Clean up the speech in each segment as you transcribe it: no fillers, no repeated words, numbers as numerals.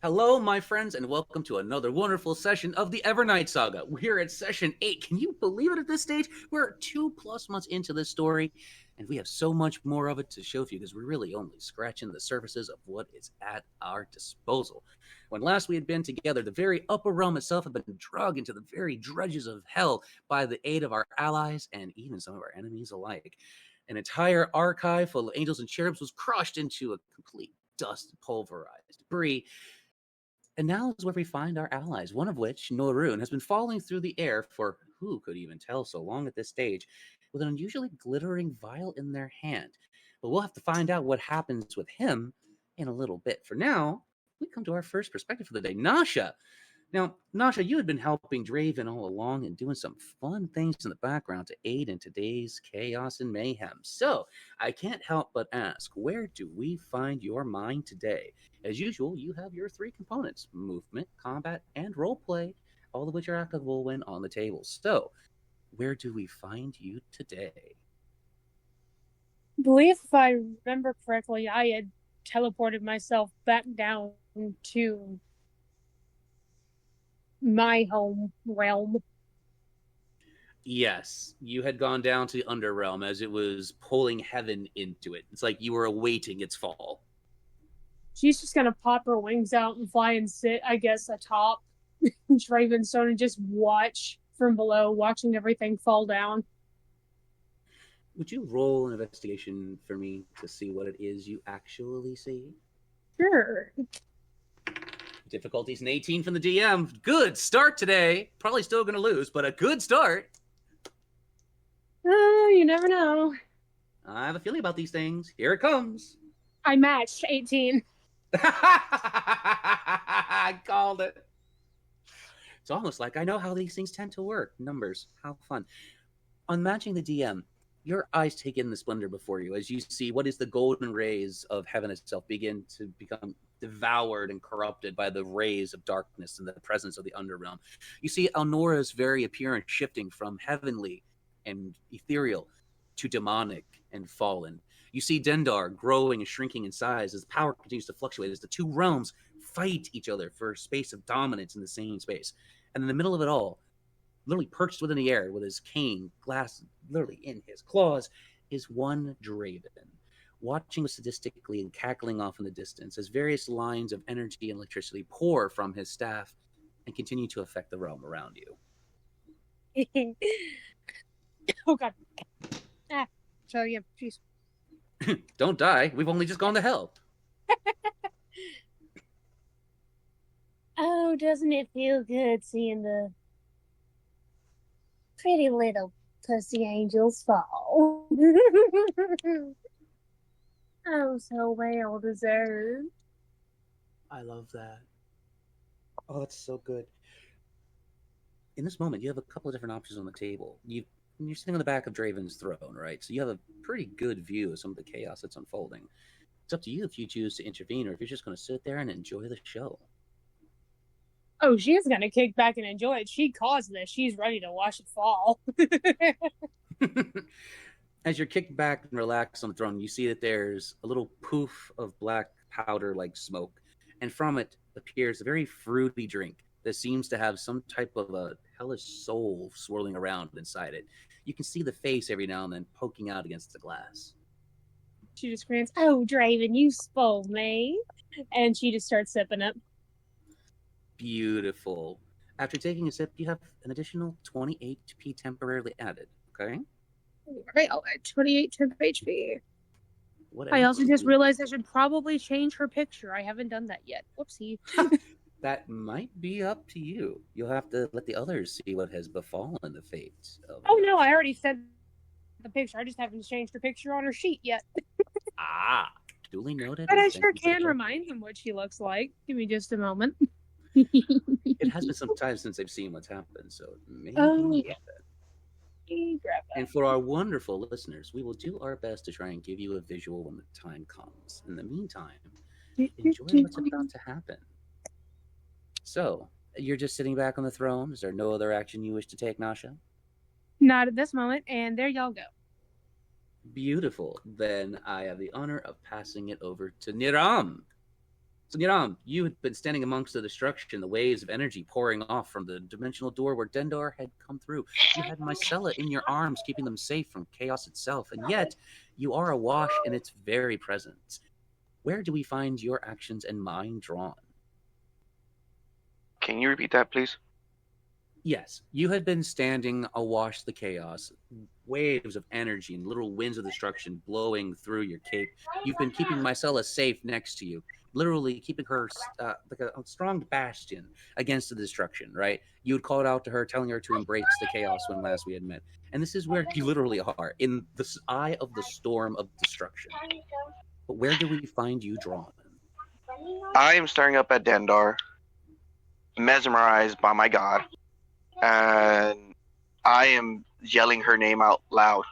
Hello, my friends, and welcome to another wonderful session of the Evernight Saga. We're at session 8. Can you believe it at this stage? We're 2+ months into this story, and we have so much more of it to show for you because we're really only scratching the surfaces of what is at our disposal. When last we had been together, the very upper realm itself had been dragged into the very dredges of hell by the aid of our allies and even some of our enemies alike. An entire archive full of angels and cherubs was crushed into a complete dust and pulverized debris. And now is where we find our allies, one of which, Norun, has been falling through the air for who could even tell so long at this stage, with an unusually glittering vial in their hand. But we'll have to find out what happens with him in a little bit. For now, we come to our first perspective for the day, Nasha. Now, Nasha, you had been helping Draven all along and doing some fun things in the background to aid in today's chaos and mayhem. So, I can't help but ask, where do we find your mind today? As usual, you have your 3 components, movement, combat, and roleplay, all of which are applicable when on the table. So, where do we find you today? I believe if I remember correctly, I had teleported myself back down to my home realm. Yes, you had gone down to the Underrealm as it was pulling heaven into it. It's like you were awaiting its fall. She's just gonna pop her wings out and fly and sit, I guess, atop Dravenstone and just watch from below, watching everything fall down. Would you roll an investigation for me to see what it is you actually see? Sure. Difficulty's an 18 from the DM. Good start today. Probably still going to lose, but a good start. You never know. I have a feeling about these things. Here it comes. I matched 18. I called it. It's almost like I know how these things tend to work. Numbers. How fun. On matching the DM, your eyes take in the splendor before you as you see what is the golden rays of heaven itself begin to become devoured and corrupted by the rays of darkness and the presence of the underrealm. You see Elnora's very appearance shifting from heavenly and ethereal to demonic and fallen. You see Dendar growing and shrinking in size as power continues to fluctuate as the 2 realms fight each other for a space of dominance in the same space. And in the middle of it all, literally perched within the air with his cane, glass literally in his claws, is one Draven, watching sadistically and cackling off in the distance as various lines of energy and electricity pour from his staff and continue to affect the realm around you. Oh, God. So, yeah, jeez. Don't die. We've only just gone to hell. Oh, doesn't it feel good seeing the pretty little pussy angels fall? Oh, so well deserved. I love that. Oh, that's so good. In this moment, you have a couple of different options on the table. You're sitting on the back of Draven's throne, right? So you have a pretty good view of some of the chaos that's unfolding. It's up to you if you choose to intervene or if you're just going to sit there and enjoy the show. Oh, she is going to kick back and enjoy it. She caused this. She's ready to watch it fall. As you're kicked back and relaxed on the throne, you see that there's a little poof of black powder like smoke, and from it appears a very fruity drink that seems to have some type of a hellish soul swirling around inside it. You can see the face every now and then poking out against the glass. She just screams, "Oh, Draven, you spoiled me." And she just starts sipping it. Beautiful. After taking a sip, you have an additional 20 HP temporarily added, okay? All right, I'll add 28 temp HP. Whatever. I also just realized I should probably change her picture. I haven't done that yet. Whoopsie. That might be up to you. You'll have to let the others see what has befallen the fate of Oh, no, I already sent the picture. I just haven't changed her picture on her sheet yet. Duly noted. But I sure can remind them what she looks like. Give me just a moment. It has been some time since I've seen what's happened, so maybe. Oh, yeah. And for our wonderful listeners, we will do our best to try and give you a visual when the time comes. In the meantime, enjoy what's about to happen. So, you're just sitting back on the throne. Is there no other action you wish to take, Nasha? Not at this moment, and there y'all go. Beautiful. Then I have the honor of passing it over to Niram. So, you had been standing amongst the destruction, the waves of energy pouring off from the dimensional door where Dendar had come through. You had Mycella in your arms, keeping them safe from chaos itself, and yet you are awash in its very presence. Where do we find your actions and mine drawn? Can you repeat that, please? Yes, you had been standing awash the chaos, waves of energy and little winds of destruction blowing through your cape. You've been keeping Mycella safe next to you, literally keeping her like a strong bastion against the destruction, right? You had called out to her, telling her to embrace the chaos when last we had met. And this is where you literally are, in the eye of the storm of destruction. But where do we find you drawn? I am staring up at Dendar, mesmerized by my god, and I am yelling her name out loud.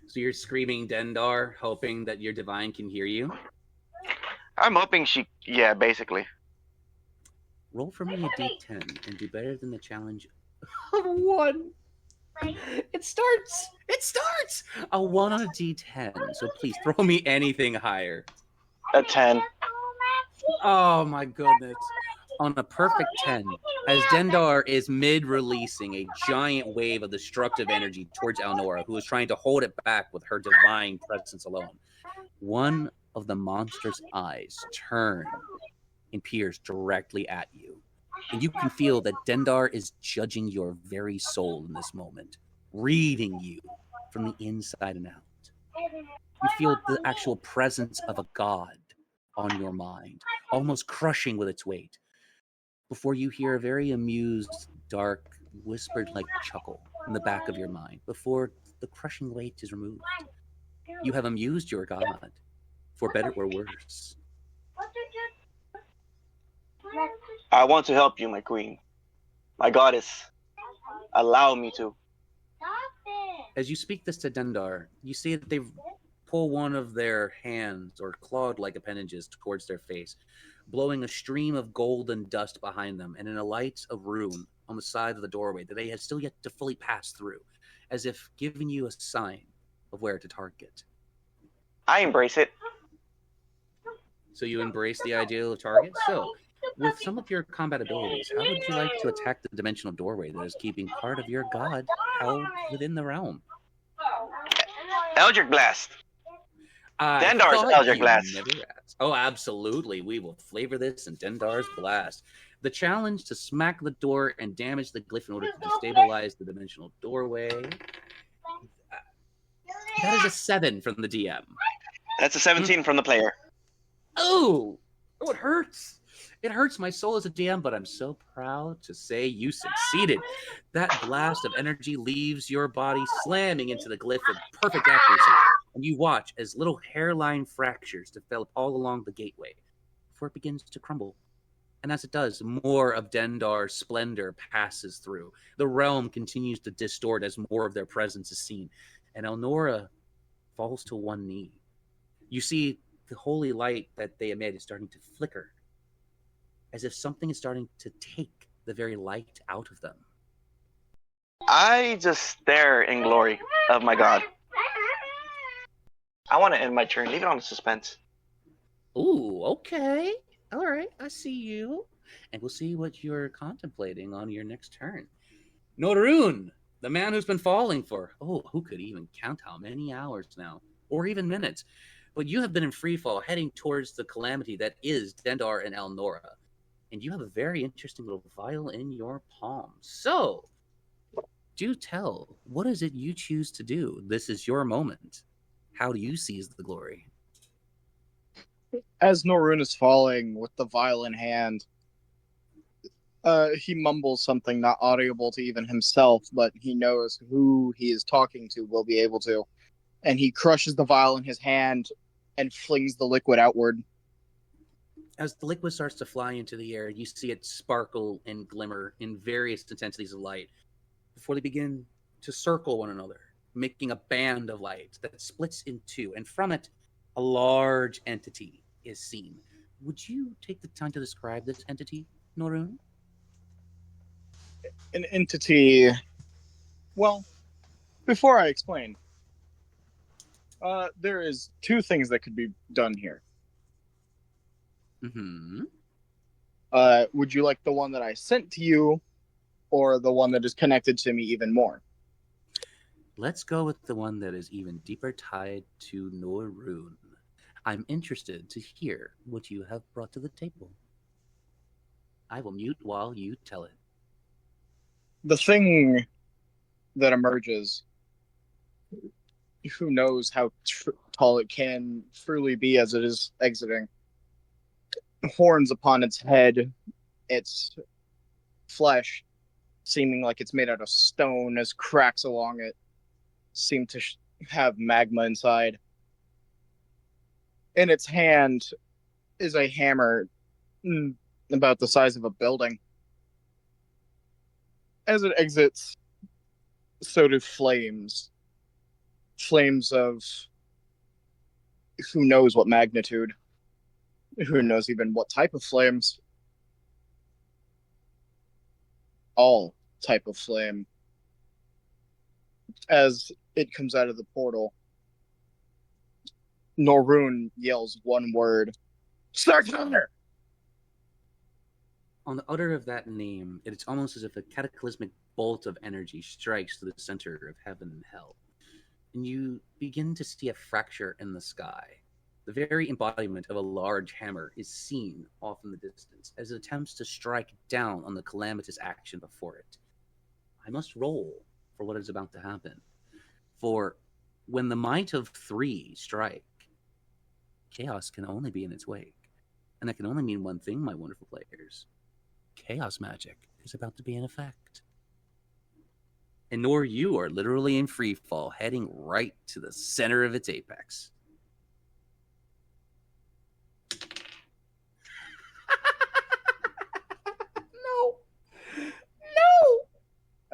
So you're screaming Dendar, hoping that your divine can hear you? I'm hoping yeah, basically. Roll for me a d10 and do better than the challenge of 1. It starts! A 1 on a d10, so please throw me anything higher. A 10. Oh my goodness. On a perfect 10, as Dendar is mid-releasing a giant wave of destructive energy towards Elnora, who is trying to hold it back with her divine presence alone, one of the monster's eyes turn and peers directly at you. And you can feel that Dendar is judging your very soul in this moment, reading you from the inside and out. You feel the actual presence of a god on your mind, almost crushing with its weight, before you hear a very amused, dark, whispered-like chuckle in the back of your mind, before the crushing weight is removed. You have amused your god, for better or worse. I want to help you, my queen. My goddess. Allow me to. As you speak this to Dendar, you see that they pull one of their hands or clawed-like appendages towards their face, blowing a stream of golden dust behind them, and in a light of rune on the side of the doorway that they had still yet to fully pass through, as if giving you a sign of where to target. I embrace it. So you embrace the idea of target? So, with some of your combat abilities, how would you like to attack the dimensional doorway that is keeping part of your god held within the realm? Eldritch Blast. Dendar's Eldritch Blast. Oh, absolutely. We will flavor this in Dendar's Blast. The challenge to smack the door and damage the glyph in order to destabilize the dimensional doorway. That is a 7 from the DM. That's a 17 from the player. Oh, it hurts. It hurts my soul as a DM, but I'm so proud to say you succeeded. That blast of energy leaves your body slamming into the glyph with perfect accuracy, and you watch as little hairline fractures develop all along the gateway before it begins to crumble. And as it does, more of Dendar's splendor passes through. The realm continues to distort as more of their presence is seen, and Elnora falls to one knee. You see the holy light that they emit is starting to flicker, as if something is starting to take the very light out of them. I just stare in glory of my god. I want to end my turn. Leave it on suspense. Ooh, okay. All right, I see you. And we'll see what you're contemplating on your next turn. Norun, the man who's been falling for, who could even count how many hours now, or even minutes. But you have been in free fall, heading towards the calamity that is Dendar and Elnora. And you have a very interesting little vial in your palm. So, do tell, what is it you choose to do? This is your moment. How do you seize the glory? As Norun is falling with the vial in hand, he mumbles something not audible to even himself, but he knows who he is talking to will be able to. And he crushes the vial in his hand and flings the liquid outward. As the liquid starts to fly into the air, you see it sparkle and glimmer in various intensities of light before they begin to circle one another, making a band of light that splits in two, and from it, a large entity is seen. Would you take the time to describe this entity, Norun? An entity... Well, before I explain, there is two things that could be done here. Mm-hmm. Would you like the one that I sent to you, or the one that is connected to me even more? Let's go with the one that is even deeper tied to Norun. I'm interested to hear what you have brought to the table. I will mute while you tell it. The thing that emerges, who knows how tall it can truly be as it is exiting. Horns upon its head, its flesh seeming like it's made out of stone as cracks along it seem to have magma inside. In its hand is a hammer about the size of a building. As it exits, so do flames. Flames of who knows what magnitude. Who knows even what type of flames. All type of flame. As it comes out of the portal, Norun yells one word. Starkiller! On the utter of that name, it's almost as if a cataclysmic bolt of energy strikes to the center of heaven and hell. And you begin to see a fracture in the sky. The very embodiment of a large hammer is seen off in the distance as it attempts to strike down on the calamitous action before it. I must roll for what is about to happen. For when the might of three strike, chaos can only be in its wake. And that can only mean one thing, my wonderful players. Chaos magic is about to be in effect. And nor you are literally in free fall, heading right to the center of its apex. No.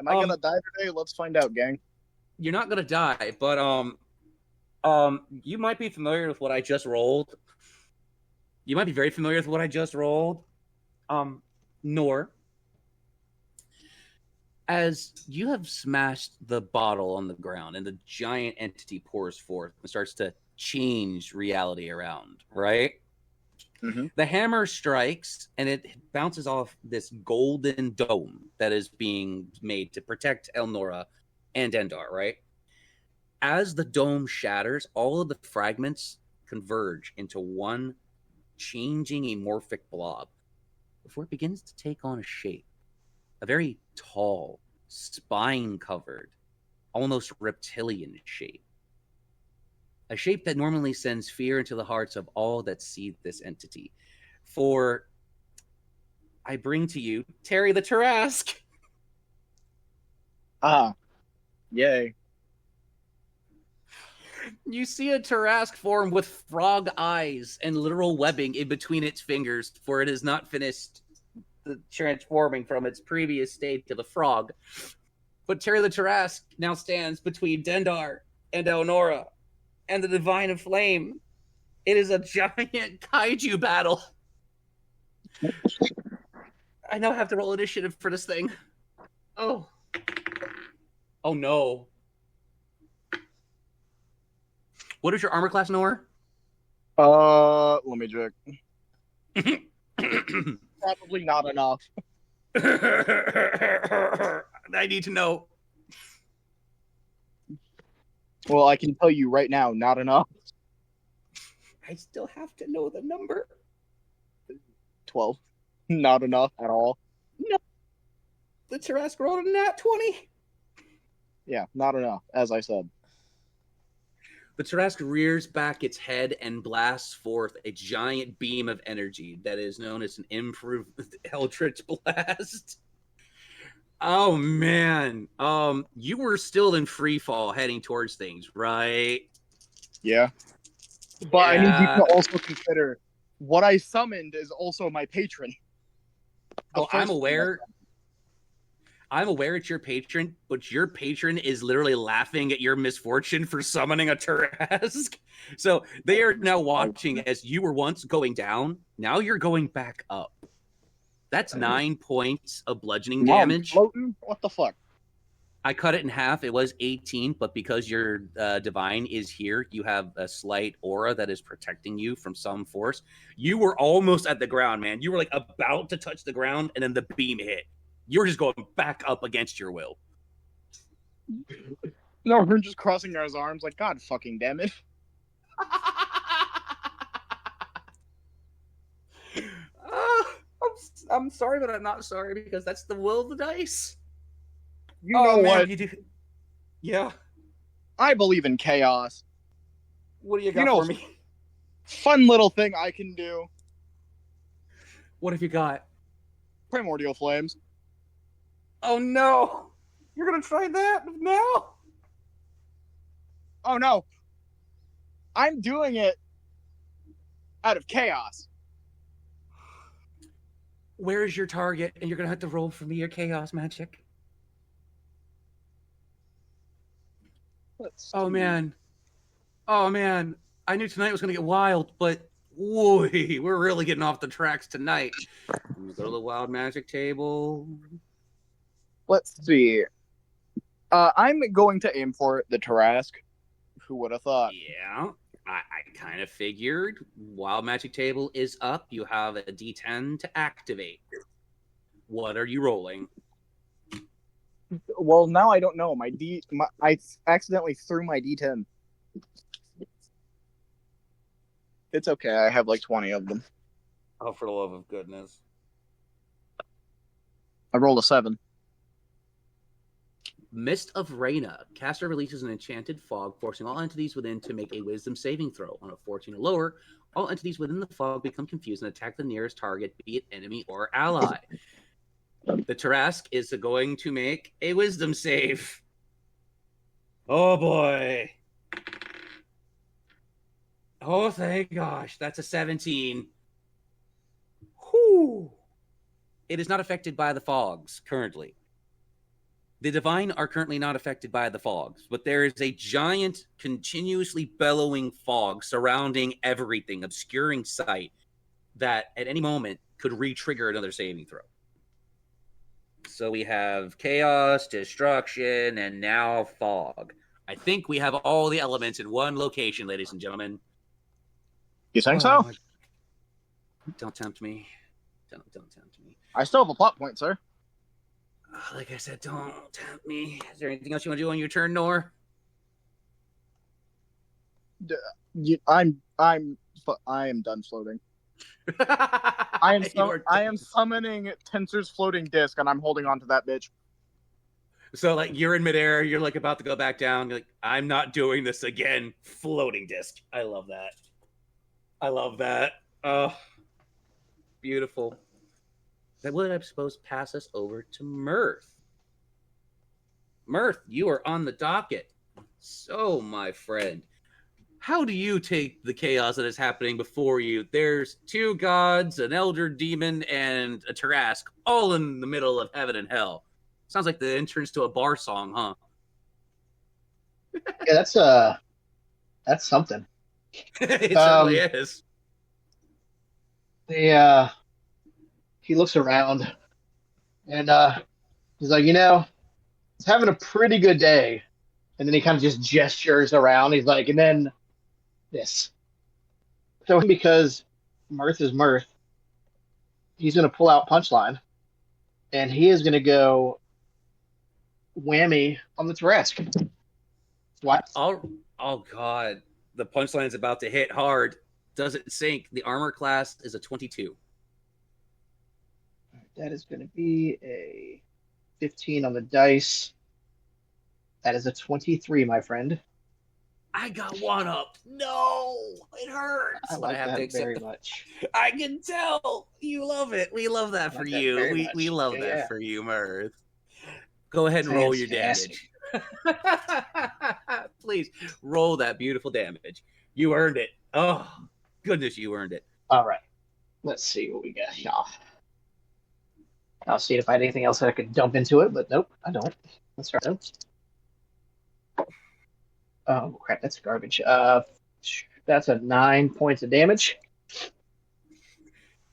Am I gonna die today? Let's find out, gang. You're not gonna die, but you might be familiar with what I just rolled. You might be very familiar with what I just rolled. Nor, as you have smashed the bottle on the ground and the giant entity pours forth and starts to change reality around, right? Mm-hmm. The hammer strikes and it bounces off this golden dome that is being made to protect Elnora and Endar, right? As the dome shatters, all of the fragments converge into one changing amorphic blob before it begins to take on a shape. A very tall, spine-covered, almost reptilian shape. A shape that normally sends fear into the hearts of all that see this entity. For I bring to you Terry the Tarask. Ah, yay. You see a Tarask form with frog eyes and literal webbing in between its fingers, for it has not finished transforming from its previous state to the frog. But Terry the Tarask now stands between Dendar and Elnora and the Divine of Flame. It is a giant kaiju battle. I now have to roll initiative for this thing. Oh. Oh no. What is your armor class, Nora? Let me check. Probably not enough. I need to know. Well, I can tell you right now, not enough. I still have to know the number. 12. Not enough at all. No. The Tarask rolled a nat 20. Yeah, not enough, as I said. The Tarask rears back its head and blasts forth a giant beam of energy that is known as an improved Eldritch Blast. Oh, man. You were still in free fall heading towards things, right? Yeah. But I need you to also consider what I summoned is also my patron. Oh, I'm aware. I'm aware it's your patron, but your patron is literally laughing at your misfortune for summoning a Tarask. So they are now watching as you were once going down. Now you're going back up. That's 9 points of bludgeoning damage. Floating? What the fuck? I cut it in half. It was 18, but because your divine is here, you have a slight aura that is protecting you from some force. You were almost at the ground, man. You were like about to touch the ground, and then the beam hit. You were just going back up against your will. No, we're just crossing our arms like, God fucking damn it. I'm sorry, but I'm not sorry because that's the will of the dice. You know what? You do. Yeah. I believe in chaos. What do you got for me? Fun little thing I can do. What have you got? Primordial flames. Oh no! You're gonna try that now? Oh no. I'm doing it out of chaos. Where is your target? And you're gonna have to roll for me your chaos magic. Oh man. Oh man. I knew tonight was gonna get wild, but whoa, we're really getting off the tracks tonight. Go to the wild magic table. Let's see. I'm going to aim for the Tarask. Who would have thought? Yeah, I kind of figured. Wild magic table is up. You have a D10 to activate. What are you rolling? Well, now I don't know. I accidentally threw my D10. It's okay. I have like 20 of them. Oh, for the love of goodness. I rolled a 7. Mist of Reyna. Caster releases an enchanted fog, forcing all entities within to make a wisdom saving throw. On a 14 or lower, all entities within the fog become confused and attack the nearest target, be it enemy or ally. The Tarask is going to make a wisdom save. Oh boy. Oh, thank gosh. That's a 17. Whew. It is not affected by the fogs currently. The Divine are currently not affected by the fogs, but there is a giant, continuously bellowing fog surrounding everything, obscuring sight, that at any moment could re-trigger another saving throw. So we have chaos, destruction, and now fog. I think we have all the elements in one location, ladies and gentlemen. You think so? Don't tempt me. Don't tempt me. I still have a plot point, sir. Like I said, don't tempt me. Is there anything else you want to do on your turn, Nor? I am done floating. I am summoning Tensor's floating disc, and I'm holding on to that bitch. So, like, you're in midair, you're, like, about to go back down. You're like, I'm not doing this again. Floating disc. I love that. I love that. Oh, beautiful. That would, I suppose, pass us over to Mirth. Mirth, you are on the docket. So, my friend, how do you take the chaos that is happening before you? There's 2 gods, an elder demon, and a Tarask, all in the middle of heaven and hell. Sounds like the entrance to a bar song, huh? Yeah, that's something. It certainly is. He looks around and he's like, he's having a pretty good day. And then he kind of just gestures around. He's like, and then this. So because Mirth is Mirth, he's going to pull out Punchline and he is going to go whammy on the Tarask. What? Oh, God. The punchline is about to hit hard. Does it sink? The armor class is a 22. That is going to be a 15 on the dice. That is a 23, my friend. I got one up. No, it hurts. I like that very much. I can tell. You love it. We love that for you. We love that for you, Mirth. Go ahead and roll your damage. Please, roll that beautiful damage. You earned it. Oh, goodness, you earned it. All right. Let's see what we got here. I'll see if I had anything else that I could dump into it, but nope, I don't. Let's start. Oh, crap, that's garbage. That's a 9 points of damage.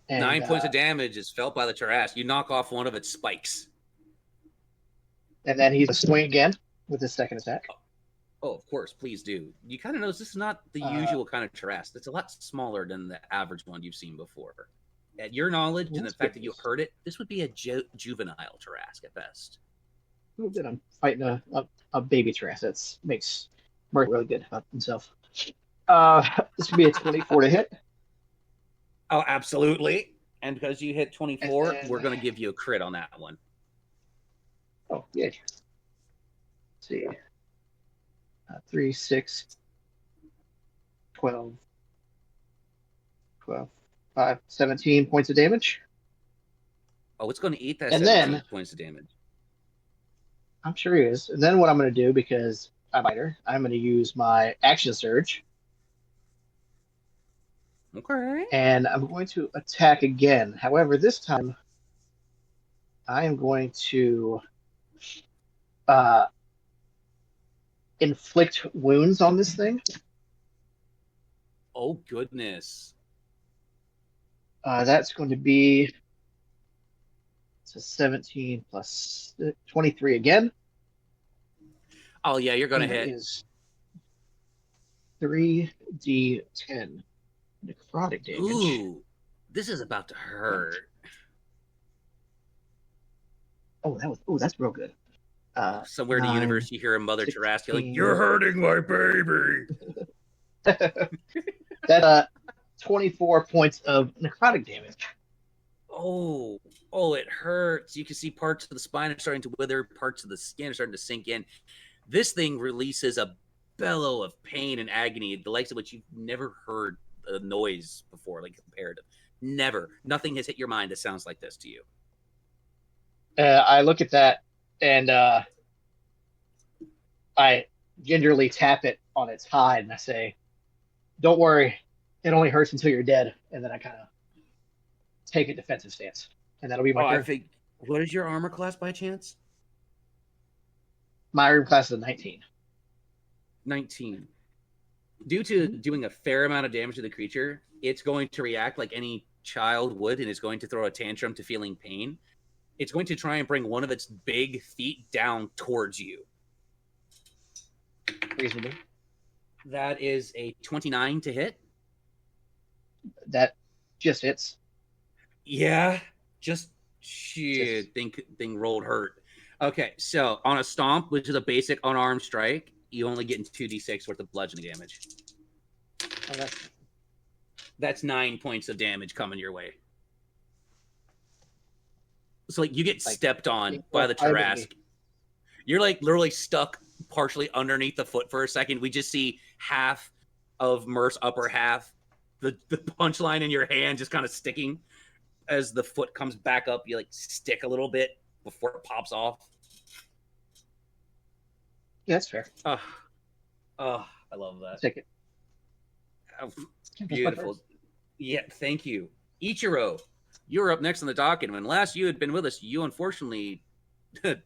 And, 9 points of damage is felt by the Tarask. You knock off one of its spikes. And then he's a swing again with his second attack. Oh, of course, please do. You kind of notice this is not the usual kind of Tarrasque. It's a lot smaller than the average one you've seen before. At your knowledge and the fact that you heard it, this would be a juvenile Tarrasque at best. That I'm fighting a baby Tarrasque. That makes Mark really good about himself. This would be a 24 to hit. Oh, absolutely. And because you hit 24, then, we're going to give you a crit on that one. Oh, yeah. Let's see. 3, 6, 12, 5, 17 points of damage. Oh, it's going to eat that And 17 then- points of damage. I'm sure he is. And then what I'm going to do, because I'm a fighter, I'm going to use my action surge. Okay. And I'm going to attack again. However, this time I am going to inflict wounds on this thing. Oh, goodness. That's going to be 17 plus 23 again. Oh, yeah, you're going to That hit. is 3d10 necrotic damage. Ooh, this is about to hurt. That's real good. Somewhere in the 9, universe, you hear a mother Tarrasque like, 16. "You're hurting my baby." That's 24 points of necrotic damage. Oh, it hurts. You can see parts of the spine are starting to wither, parts of the skin are starting to sink in. This thing releases a bellow of pain and agony, the likes of which you've never heard a noise before, like comparative. Never. Nothing has hit your mind that sounds like this to you. I look at that and I gingerly tap it on its hide and I say, "Don't worry, it only hurts until you're dead." And then I kind of take a defensive stance, and that'll be my turn. I think. What is your armor class by chance? My armor class is a 19. 19. Due to doing a fair amount of damage to the creature, it's going to react like any child would, and is going to throw a tantrum to feeling pain. It's going to try and bring one of its big feet down towards you. Reasonable. That is a 29 to hit. That just hits. Yeah, just shit. Thing rolled hurt. Okay, so on a stomp, which is a basic unarmed strike, you only get 2d6 worth of bludgeoning damage. Oh, That's 9 points of damage coming your way. So like you get stepped on by the Tarrasque. You're like literally stuck partially underneath the foot for a second. We just see half of Murph's upper half, the punchline in your hand just kind of sticking. As the foot comes back up, you like stick a little bit before it pops off. Yeah, that's fair. Oh, I love that. Take it. Oh, beautiful. Yeah, thank you. Ichiro, you were up next on the docket. When last you had been with us, you unfortunately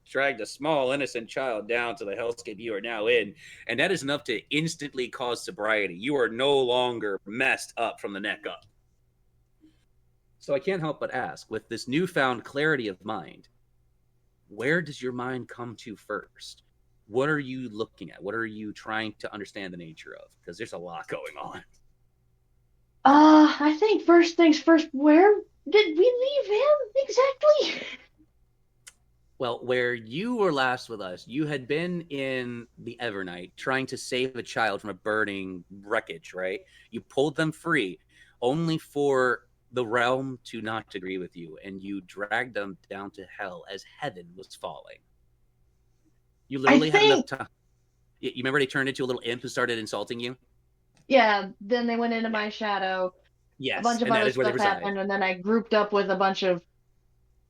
dragged a small, innocent child down to the hellscape you are now in, and that is enough to instantly cause sobriety. You are no longer messed up from the neck up. So I can't help but ask, with this newfound clarity of mind, where does your mind come to first? What are you looking at? What are you trying to understand the nature of? Because there's a lot going on. I think first things first, where did we leave him exactly? Well, where you were last with us, you had been in the Evernight trying to save a child from a burning wreckage, right? You pulled them free, only for the realm to not agree with you, and you dragged them down to hell as heaven was falling. You literally had enough time. You remember they turned into a little imp who started insulting you? Yeah, then they went into my shadow. Yes, A bunch of and that other is where they stuff reside. happened, and then I grouped up with a bunch of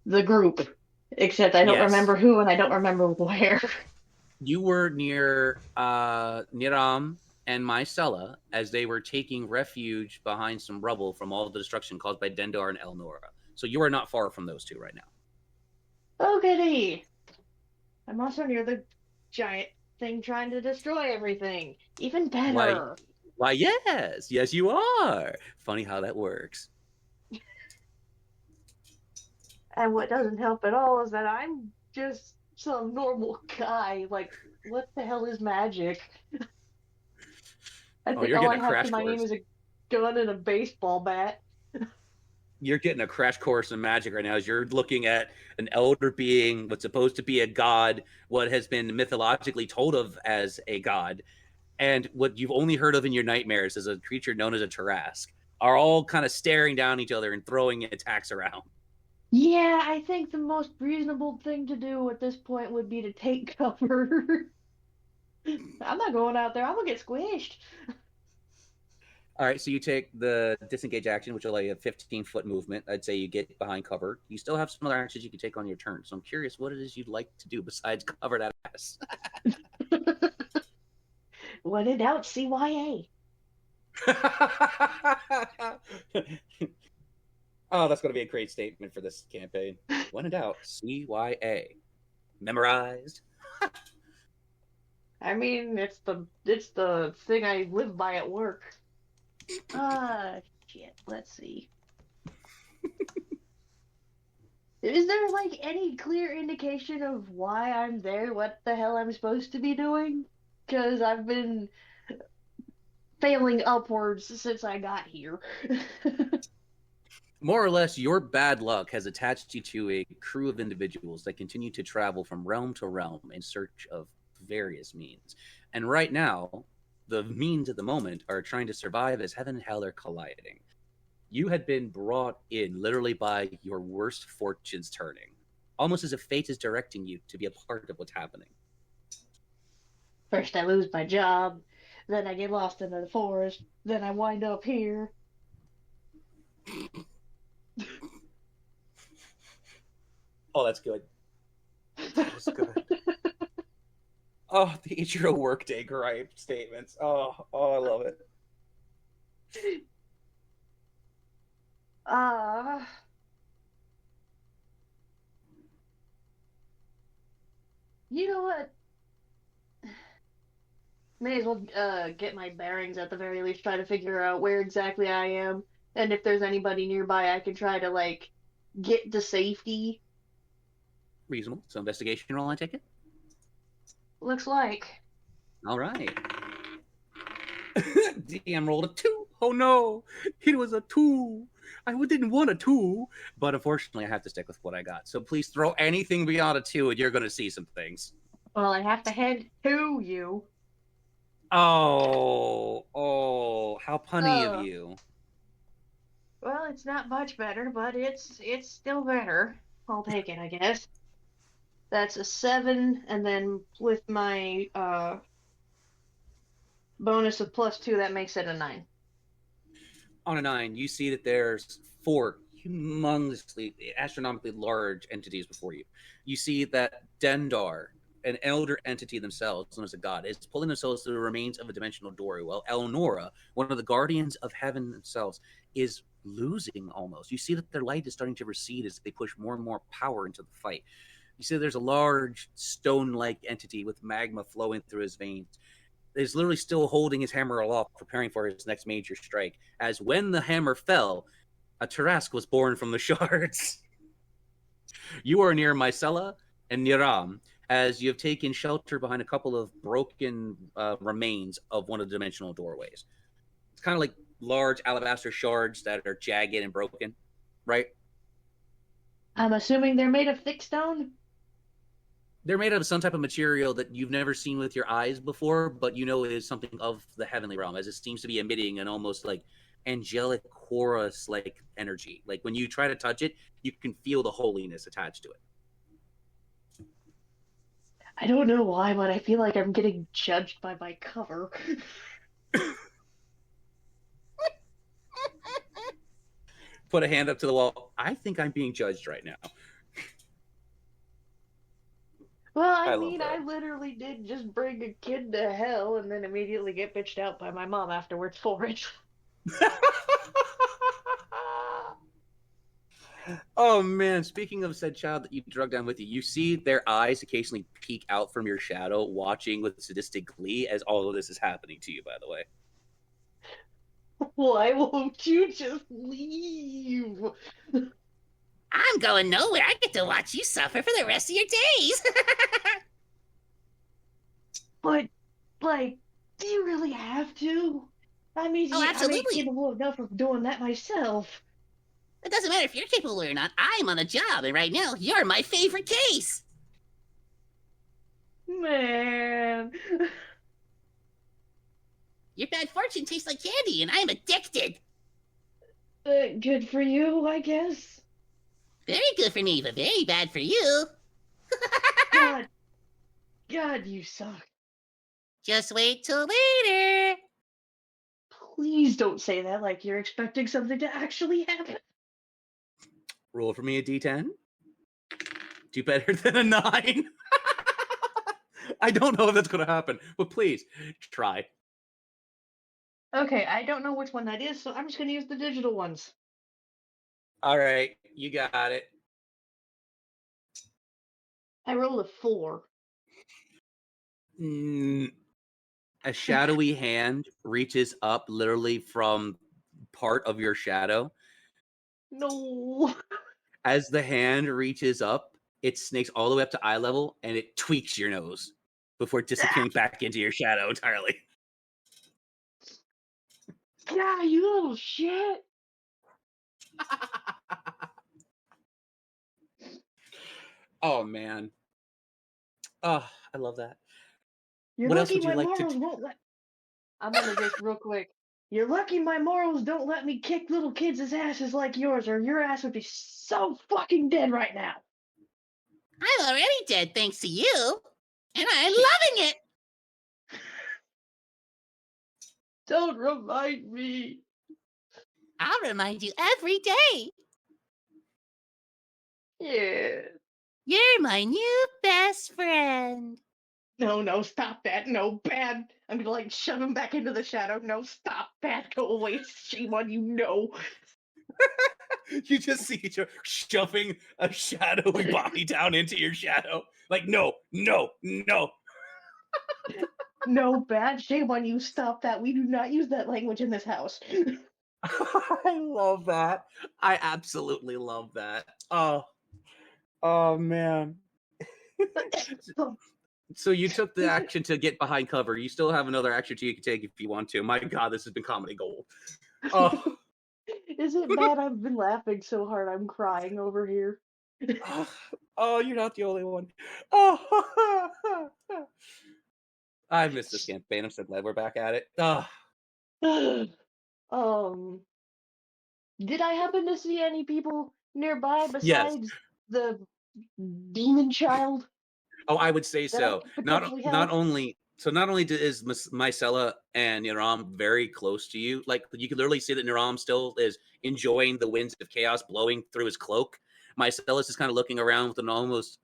the group. Except I don't Yes. remember who, and I don't remember where. You were near Niram and Mycella as they were taking refuge behind some rubble from all the destruction caused by Dendar and Elnora. So you are not far from those two right now. Oh, goody. I'm also near the giant thing trying to destroy everything. Even better. Why, yes, you are. Funny how that works. And what doesn't help at all is that I'm just some normal guy. Like, what the hell is magic? I Oh, think you're all getting I a have crash to my name course. is a gun and a baseball bat. You're getting a crash course in magic right now as you're looking at an elder being, what's supposed to be a god, what has been mythologically told of as a god, and what you've only heard of in your nightmares as a creature known as a Tarask, are all kind of staring down each other and throwing attacks around. Yeah, I think the most reasonable thing to do at this point would be to take cover. I'm not going out there. I'm gonna get squished. All right, so you take the disengage action, which will allow you a 15-foot movement. I'd say you get behind cover. You still have some other actions you can take on your turn. So I'm curious what it is you'd like to do besides cover that ass. When in doubt, CYA. Oh, that's going to be a great statement for this campaign. When in doubt, CYA. Memorized. I mean, it's the thing I live by at work. Shit. Let's see. Is there like any clear indication of why I'm there? What the hell I'm supposed to be doing? Because I've been failing upwards since I got here. More or less, your bad luck has attached you to a crew of individuals that continue to travel from realm to realm in search of various means. And right now, the means at the moment are trying to survive as heaven and hell are colliding. You had been brought in literally by your worst fortunes turning, almost as if fate is directing you to be a part of what's happening. First I lose my job, then I get lost into the forest, then I wind up here. Oh, that's good. That's good. Oh, the Ichiro workday gripe statements. Oh, I love it. You know what? May as well get my bearings at the very least, try to figure out where exactly I am, and if there's anybody nearby I can try to, like, get to safety. Reasonable. So investigation roll, I take it? Looks like. All right. DM rolled a 2. Oh no, it was a 2. I didn't want a 2, but unfortunately I have to stick with what I got. So please throw anything beyond a 2 and you're going to see some things. Well, I have to head to you. Oh, how punny of you. Well, it's not much better, but it's still better. I'll take it, I guess. That's a 7, and then with my bonus of +2, that makes it a 9. On a 9, you see that there's 4 humongously, astronomically large entities before you. You see that Dendar, an elder entity themselves, known as a god, is pulling themselves through the remains of a dimensional doorway, while Elnora, one of the guardians of heaven themselves, is losing almost. You see that their light is starting to recede as they push more and more power into the fight. You see there's a large stone-like entity with magma flowing through his veins. He's literally still holding his hammer aloft, preparing for his next major strike. As when the hammer fell, a Tarask was born from the shards. You are near Mycella and Niram, as you have taken shelter behind a couple of broken remains of one of the dimensional doorways. It's kind of like large alabaster shards that are jagged and broken, right? I'm assuming they're made of thick stone? They're made out of some type of material that you've never seen with your eyes before, but you know it is something of the heavenly realm, as it seems to be emitting an almost like angelic chorus like energy. Like when you try to touch it, you can feel the holiness attached to it. I don't know why, but I feel like I'm getting judged by my cover. Put a hand up to the wall. I think I'm being judged right now. Well, I I love mean, that. I literally did just bring a kid to hell and then immediately get bitched out by my mom afterwards for it. Oh man, speaking of said child that you drug down with you, you see their eyes occasionally peek out from your shadow, watching with sadistic glee as all of this is happening to you, by the way. Why won't you just leave? I'm going nowhere. I get to watch you suffer for the rest of your days. But, like, do you really have to? I mean, Oh, I'm absolutely. capable enough of doing that myself. It doesn't matter if you're capable or not. I'm on the job, and right now, you're my favorite case. Man. Your bad fortune tastes like candy, and I'm addicted. Good for you, I guess. Very good for me, but very bad for you. God, God, you suck. Just wait till later. Please don't say that like you're expecting something to actually happen. Roll for me a d10. Do better than a 9. I don't know if that's going to happen, but please try. Okay, I don't know which one that is, so I'm just gonna use the digital ones. All right, you got it. I rolled a 4. A shadowy hand reaches up literally from part of your shadow. No. As the hand reaches up, it snakes all the way up to eye level and it tweaks your nose before disappearing back into your shadow entirely. Yeah, you little shit. Oh man. Oh, I love that. You're What else lucky would you my like to morals won't let. I'm gonna just real quick. You're lucky my morals don't let me kick little kids' asses like yours, or your ass would be so fucking dead right now. I'm already dead thanks to you, and I'm loving it. Don't remind me. I'll remind you every day. Yeah. You're my new best friend. No, stop that. No, bad. I'm gonna like shove him back into the shadow. No, stop. Bad. Go away. Shame on you. No. You just see each other shoving a shadowy body down into your shadow. Like, no. No, bad. Shame on you. Stop that. We do not use that language in this house. I love that. I absolutely love that. Oh man. So you took the action to get behind cover. You still have another action you can take if you want to. My God, this has been comedy gold. Oh, Is it bad? I've been laughing so hard I'm crying over here. oh, you're not the only one. Oh, I missed this campaign. I'm so glad we're back at it. um, did I happen to see any people nearby Yes. besides the demon child Oh, I would say that I so. could potentially help? Not only is Mycella and Niram very close to you, like you can literally see that Niram still is enjoying the winds of chaos blowing through his cloak. Mycella's just kind of looking around with an almost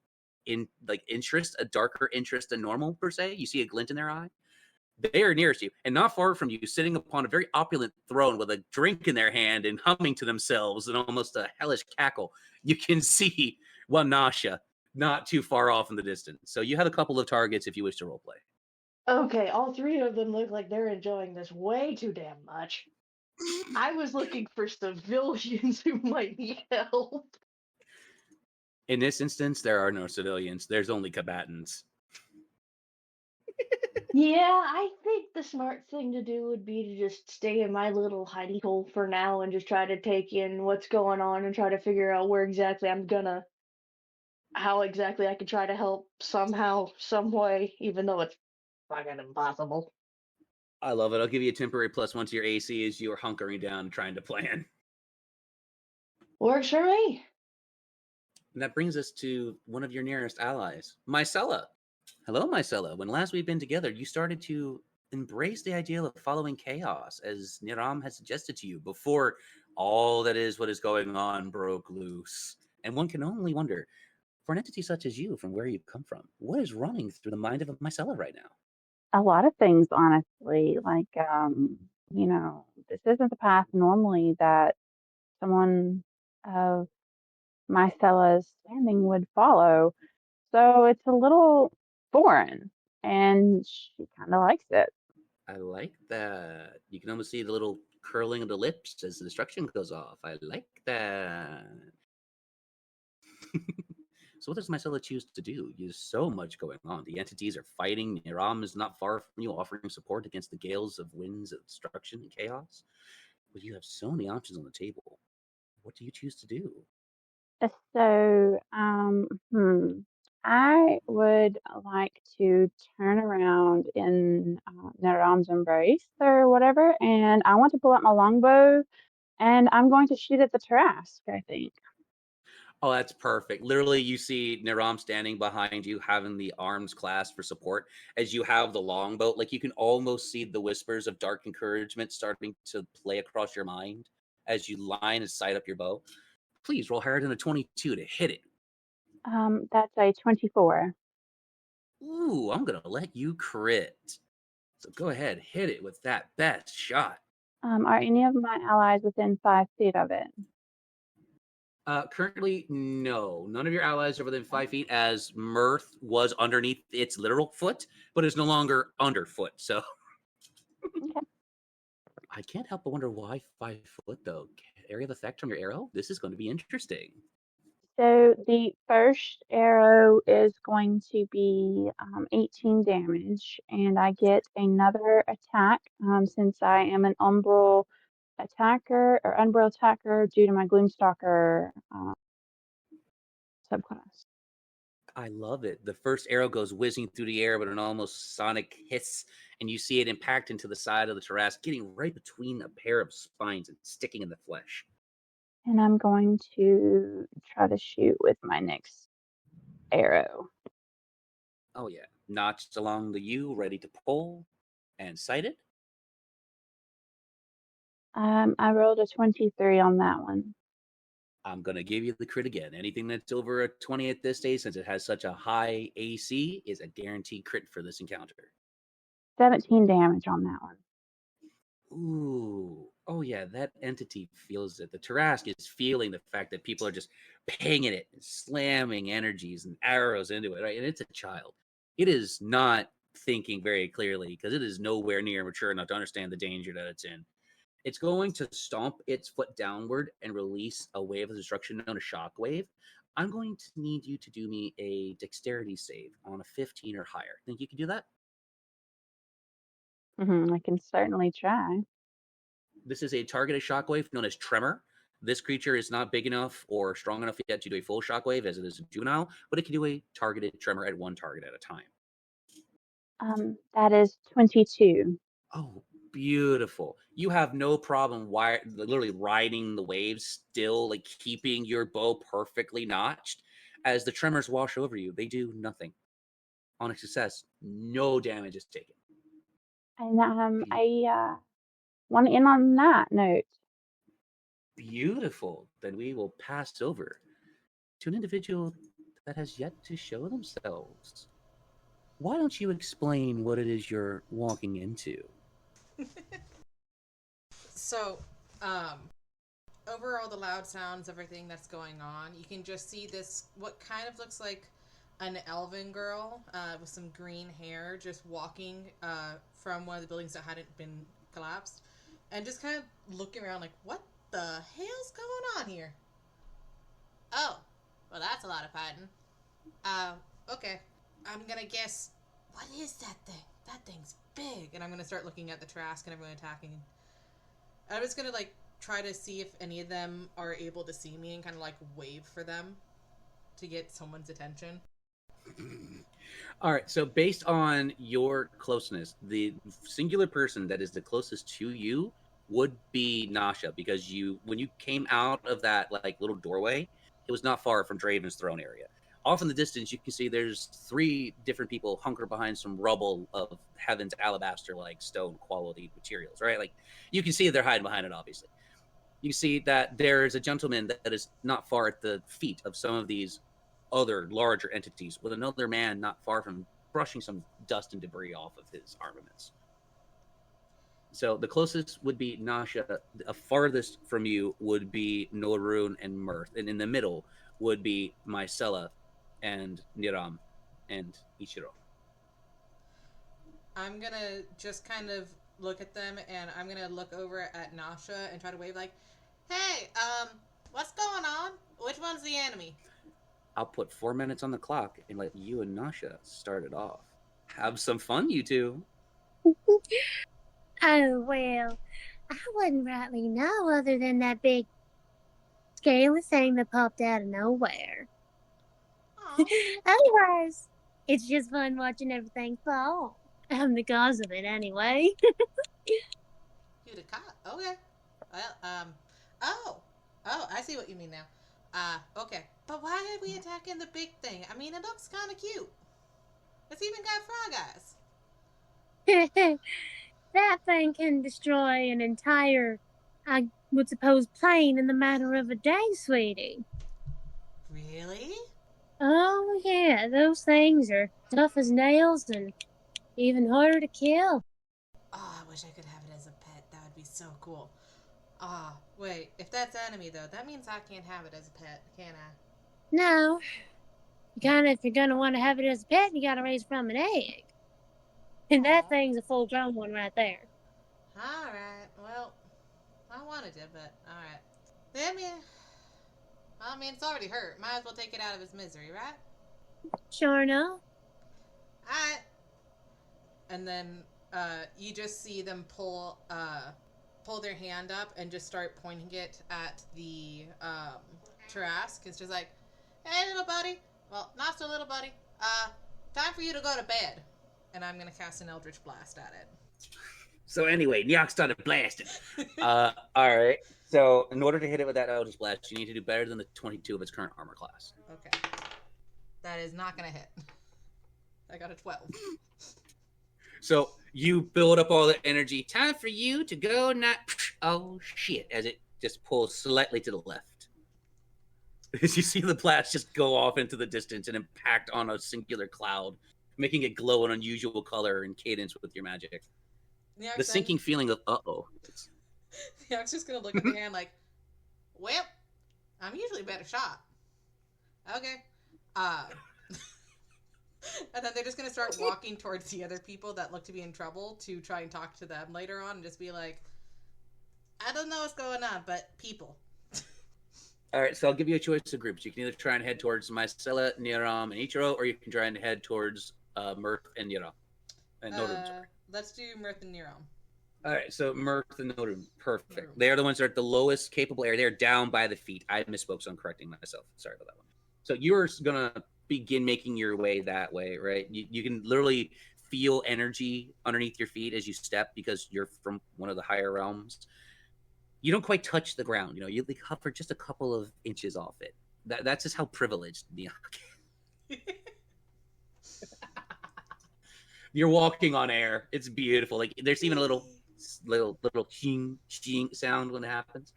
interest, a darker interest than normal per se. You see a glint in their eye. They are nearest you, and not far from you, sitting upon a very opulent throne with a drink in their hand and humming to themselves in almost a hellish cackle. You can see Wanasha not too far off in the distance. So you have a couple of targets if you wish to roleplay. Okay, all three of them look like they're enjoying this way too damn much. I was looking for civilians who might need help. In this instance, there are no civilians. There's only combatants. Yeah, I think the smart thing to do would be to just stay in my little hidey hole for now and just try to take in what's going on and try to figure out how exactly I could try to help somehow, some way, even though it's fucking impossible. I love it. I'll give you a temporary +1 to your AC as you are hunkering down and trying to plan. Works for me. And that brings us to one of your nearest allies, Mycella. Hello, Mycella. When last we've been together, you started to embrace the idea of following chaos, as Niram had suggested to you, before all that is what is going on broke loose. And one can only wonder, for an entity such as you, from where you've come from, what is running through the mind of Mycella right now? A lot of things, honestly. Like, this isn't the path normally that someone of Mycella's standing would follow. So it's a little foreign, and she kind of likes it. I like that. You can almost see the little curling of the lips as the destruction goes off. I like that. So what does Mycella choose to do? There's so much going on. The entities are fighting. Niram is not far from you, offering support against the gales of winds of destruction and chaos. But you have so many options on the table. What do you choose to do? So, I would like to turn around in Naram's embrace or whatever, and I want to pull out my longbow, and I'm going to shoot at the Trask, I think. Oh, that's perfect. Literally, you see Niram standing behind you, having the arms clasped for support as you have the longbow. Like you can almost see the whispers of dark encouragement starting to play across your mind as you line and sight up your bow. Please roll higher than a 22 to hit it. That's a 24. Ooh, I'm going to let you crit. So go ahead, hit it with that best shot. Are any of my allies within 5 feet of it? Currently, no. None of your allies are within 5 feet, as Mirth was underneath its literal foot, but is no longer underfoot. So Okay. I can't help but wonder why 5 foot, though. Area of effect from your arrow? This is going to be interesting. So the first arrow is going to be 18 damage, and I get another attack since I am an umbral attacker or umbral attacker due to my Gloomstalker subclass. I love it. The first arrow goes whizzing through the air with an almost sonic hiss, and you see it impact into the side of the Tarrasque, getting right between a pair of spines and sticking in the flesh. And I'm going to try to shoot with my next arrow. Oh, yeah. Notched along the U, ready to pull, and sighted. I rolled a 23 on that one. I'm going to give you the crit again. Anything that's over a 20 at this stage, since it has such a high AC, is a guaranteed crit for this encounter. 17 damage on that one. Ooh. Oh, yeah, that entity feels it. The Tarrasque is feeling the fact that people are just pinging it, and slamming energies and arrows into it, right? And it's a child. It is not thinking very clearly because it is nowhere near mature enough to understand the danger that it's in. It's going to stomp its foot downward and release a wave of destruction known as shockwave. I'm going to need you to do me a dexterity save on a 15 or higher. Think you can do that? I can certainly try. This is a targeted shockwave known as Tremor. This creature is not big enough or strong enough yet to do a full shockwave as it is a juvenile, but it can do a targeted tremor at one target at a time. That is 22. Oh, beautiful. You have no problem literally riding the waves still, like keeping your bow perfectly notched. As the tremors wash over you, they do nothing. On a success, no damage is taken. And I want to end on that note. Beautiful. Then we will pass over to an individual that has yet to show themselves. Why don't you explain what it is you're walking into? So, over all the loud sounds, everything that's going on, you can just see this, what kind of looks like an elven girl with some green hair just walking from one of the buildings that hadn't been collapsed and just kind of looking around like, what the hell's going on here? Oh, well, that's a lot of fighting. Okay. I'm gonna guess, what is that thing? That thing's big. And I'm gonna start looking at the Trask and everyone attacking. I'm just gonna, like, try to see if any of them are able to see me and kind of, like, wave for them to get someone's attention. All right, so based on your closeness, the singular person that is the closest to you would be Nasha, because when you came out of that like little doorway, it was not far from Draven's throne area. Off in the distance, you can see there's 3 different people hunkered behind some rubble of heaven's alabaster-like stone quality materials, right? Like you can see they're hiding behind it, obviously. You see that there's a gentleman that is not far at the feet of some of these other larger entities, with another man not far from brushing some dust and debris off of his armaments. So the closest would be Nasha. The farthest from you would be Norun and Mirth. And in the middle would be Mycella and Niram and Ichiro. I'm gonna just kind of look at them, and I'm gonna look over at Nasha and try to wave like, hey, what's going on? Which one's the enemy? I'll put 4 minutes on the clock and let you and Nasha start it off. Have some fun, you two. Oh, well, I wouldn't rightly know other than that big scaly thing that popped out of nowhere. Otherwise, it's just fun watching everything fall. I'm the cause of it anyway. You the cop? Okay. Well, oh, I see what you mean now. Okay. But why are we attacking the big thing? I mean, it looks kind of cute. It's even got frog eyes. That thing can destroy an entire, I would suppose, plane in the matter of a day, sweetie. Really? Oh, yeah, those things are tough as nails and even harder to kill. Oh, I wish I could have it as a pet. That would be so cool. Ah, wait. If that's enemy, though, that means I can't have it as a pet, can I? No. If you're gonna want to have it as a pet, you gotta raise from an egg. And that thing's a full-grown one right there. Alright, well, I wanted to, but alright. I mean, it's already hurt. Might as well take it out of its misery, right? Sure enough. Alright. And then, you just see them pull their hand up and just start pointing it at the, Trask. It's just like, hey, little buddy. Well, not so little buddy. Time for you to go to bed. And I'm gonna cast an Eldritch Blast at it. So anyway, Nyok started blasting. All right. So in order to hit it with that Eldritch Blast, you need to do better than the 22 of its current armor class. Okay. That is not gonna hit. I got a 12. So you build up all the energy. Time for you to go not... Oh, shit. As it just pulls slightly to the left. As you see the blast just go off into the distance and impact on a singular cloud, making it glow an unusual color and cadence with your magic. The sinking feeling of, uh-oh. Nyok's just gonna look at the hand like, well, I'm usually a better shot. Okay. And then they're just gonna start walking towards the other people that look to be in trouble to try and talk to them later on and just be like, I don't know what's going on, but people. All right, so I'll give you a choice of groups. You can either try and head towards Mycella, Niram, and Ichiro, or you can try and head towards Mirth and Niram. And Norum, sorry. Let's do Mirth and Niram. All right, so Mirth and Norum, perfect. They are the ones that are at the lowest capable area. They're down by the feet. I misspoke, so I'm correcting myself. Sorry about that one. So you're going to begin making your way that way, right? You can literally feel energy underneath your feet as you step because you're from one of the higher realms. You don't quite touch the ground. You know, you hover just a couple of inches off it. That's just how privileged Nyok. You're walking on air. It's beautiful. Like there's even a little ching sound when it happens.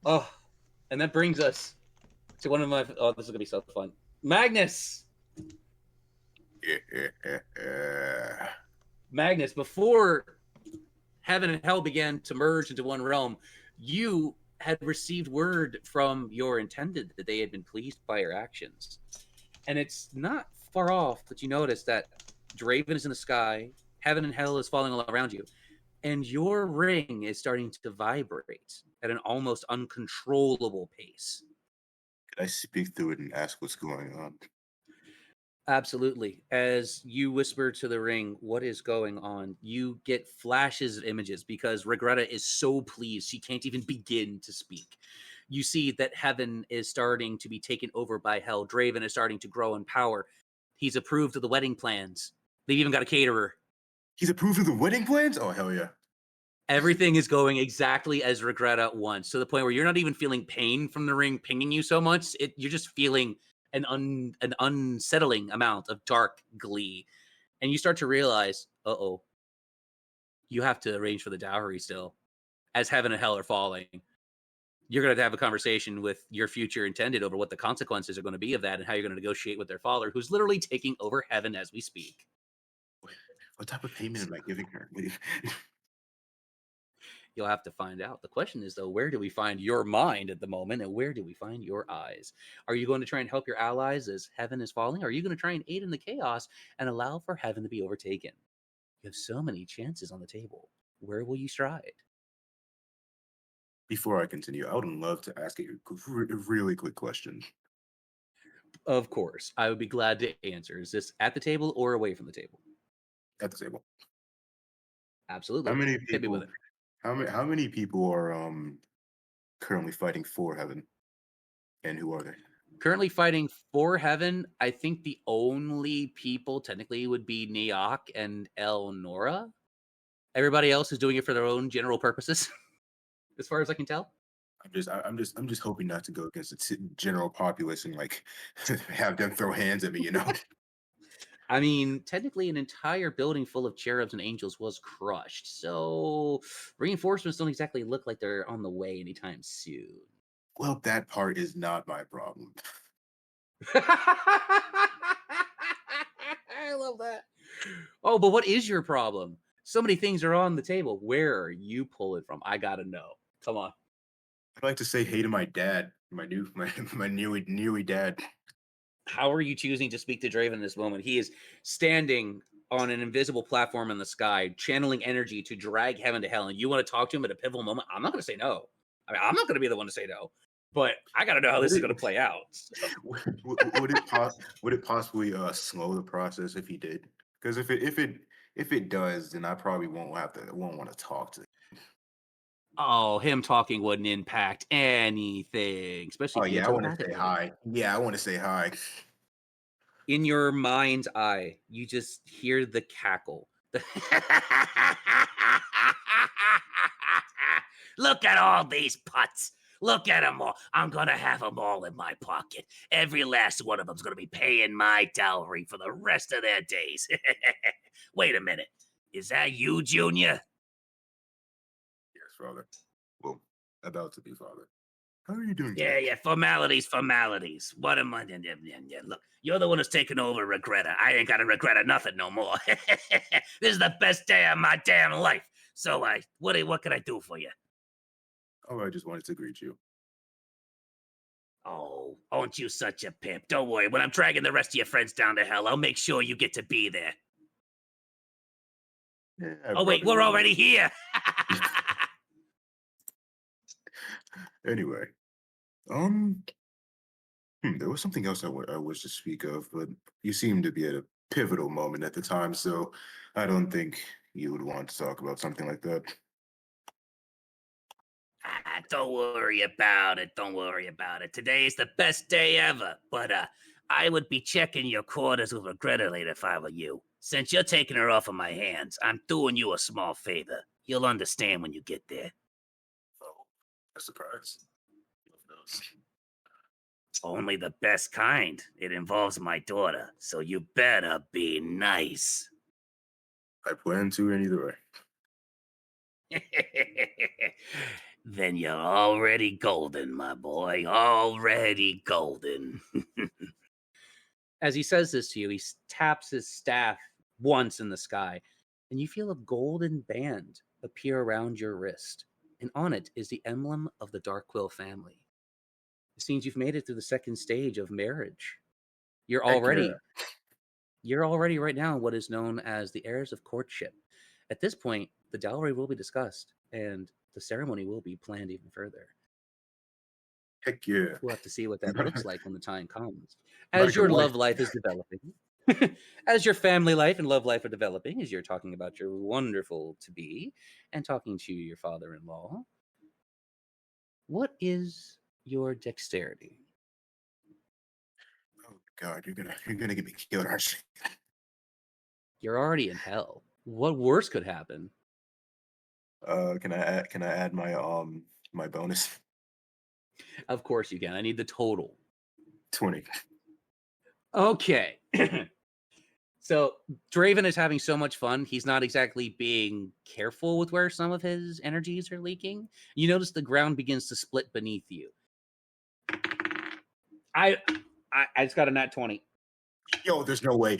Oh, and that brings us to one of my. Oh, this is gonna be so fun. Magnus. Magnus, before heaven and hell began to merge into one realm, you had received word from your intended that they had been pleased by your actions. And it's not far off that you notice that Draven is in the sky, heaven and hell is falling all around you, and your ring is starting to vibrate at an almost uncontrollable pace. Could I speak through it and ask what's going on? Absolutely. As you whisper to the ring, what is going on? You get flashes of images because Regretta is so pleased she can't even begin to speak. You see that heaven is starting to be taken over by hell. Draven is starting to grow in power. He's approved of the wedding plans. They've even got a caterer. He's approved of the wedding plans? Oh, hell yeah. Everything is going exactly as Regretta wants, to the point where you're not even feeling pain from the ring pinging you so much. You're just feeling an unsettling amount of dark glee. And you start to realize, uh-oh, you have to arrange for the dowry still. As heaven and hell are falling, you're going to have a conversation with your future intended over what the consequences are going to be of that and how you're going to negotiate with their father, who's literally taking over heaven as we speak. What type of payment am I giving her? You'll have to find out. The question is, though, where do we find your mind at the moment, and where do we find your eyes? Are you going to try and help your allies as heaven is falling? Or are you going to try and aid in the chaos and allow for heaven to be overtaken? You have so many chances on the table. Where will you stride? Before I continue, I would love to ask you a really quick question. Of course. I would be glad to answer. Is this at the table or away from the table? At the table. Absolutely. How many Hit me with people? it. How many people are currently fighting for heaven, and who are they? Currently fighting for heaven, I think the only people technically would be Neok and Elnora. Everybody else is doing it for their own general purposes, as far as I can tell. I'm just hoping not to go against the general populace and like have them throw hands at me, you know. I mean, technically, an entire building full of cherubs and angels was crushed, so reinforcements don't exactly look like they're on the way anytime soon. Well, that part is not my problem. I love that. Oh, but what is your problem? So many things are on the table. Where are you pulling from? I gotta know. Come on. I'd like to say hey to my dad, my newy dad. How are you choosing to speak to Draven in this moment? He is standing on an invisible platform in the sky, channeling energy to drag heaven to hell, and you want to talk to him at a pivotal moment? I'm not going to say no. I mean, I'm not going to be the one to say no, but I got to know how this is going to play out. So. Would it possibly slow the process if he did? Because if it does, then I probably won't want to talk to him. Oh, him talking wouldn't impact anything, especially Oh if you yeah, I want to say telepathically. hi. Yeah, I want to say hi. In your mind's eye, you just hear the cackle. Look at all these putts. Look at them all. I'm going to have them all in my pocket. Every last one of them's going to be paying my dowry for the rest of their days. Wait a minute. Is that you, Junior? Yes, father. Well, about to be father. How are you doing Yeah, today? yeah, formalities. What am I? Look, you're the one who's taking over Regretta. I ain't got to regret nothing no more. This is the best day of my damn life. So, what can I do for you? Oh, I just wanted to greet you. Oh, aren't you such a pimp? Don't worry. When I'm dragging the rest of your friends down to hell, I'll make sure you get to be there. Yeah, Oh, wait, we're already here. Anyway, there was something else I wish to speak of, but you seemed to be at a pivotal moment at the time, so I don't think you would want to talk about something like that. Don't worry about it. Don't worry about it. Today is the best day ever. But I would be checking your quarters with Regretta later if I were you. Since you're taking her off of my hands, I'm doing you a small favor. You'll understand when you get there. Oh, a surprise. Only the best kind. It involves my daughter, so you better be nice. I plan to in either way. Then you're already golden, my boy. Already golden. As he says this to you, he taps his staff once in the sky, and you feel a golden band appear around your wrist. And on it is the emblem of the Darkquill family. It seems you've made it through the second stage of marriage. You're already right now what is known as the heirs of courtship. At this point, the dowry will be discussed, and the ceremony will be planned even further. Heck yeah. We'll have to see what that looks like when the time comes. As your love life is developing, as your family life and love life are developing, as you're talking about your wonderful to-be and talking to your father-in-law, what is your dexterity? Oh God, you're gonna get me killed, aren't you? You're already in hell. What worse could happen? Can I add my bonus? Of course you can. I need the total. 20. Okay. So Draven is having so much fun. He's not exactly being careful with where some of his energies are leaking. You notice the ground begins to split beneath you. I just got a nat 20. Yo, there's no way.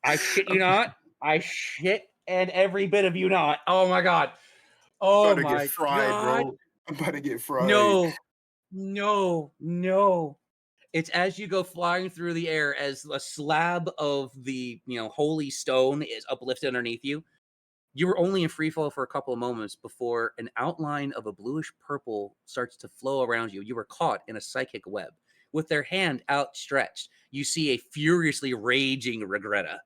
I shit you not. I shit and every bit of you not. Oh my God. Oh I'm about to my get fried, God. bro. I'm about to get fried. No. It's as you go flying through the air as a slab of the, holy stone is uplifted underneath you. You were only in free fall for a couple of moments before an outline of a bluish purple starts to flow around you. You were caught in a psychic web. with their hand outstretched, you see a furiously raging Regretta,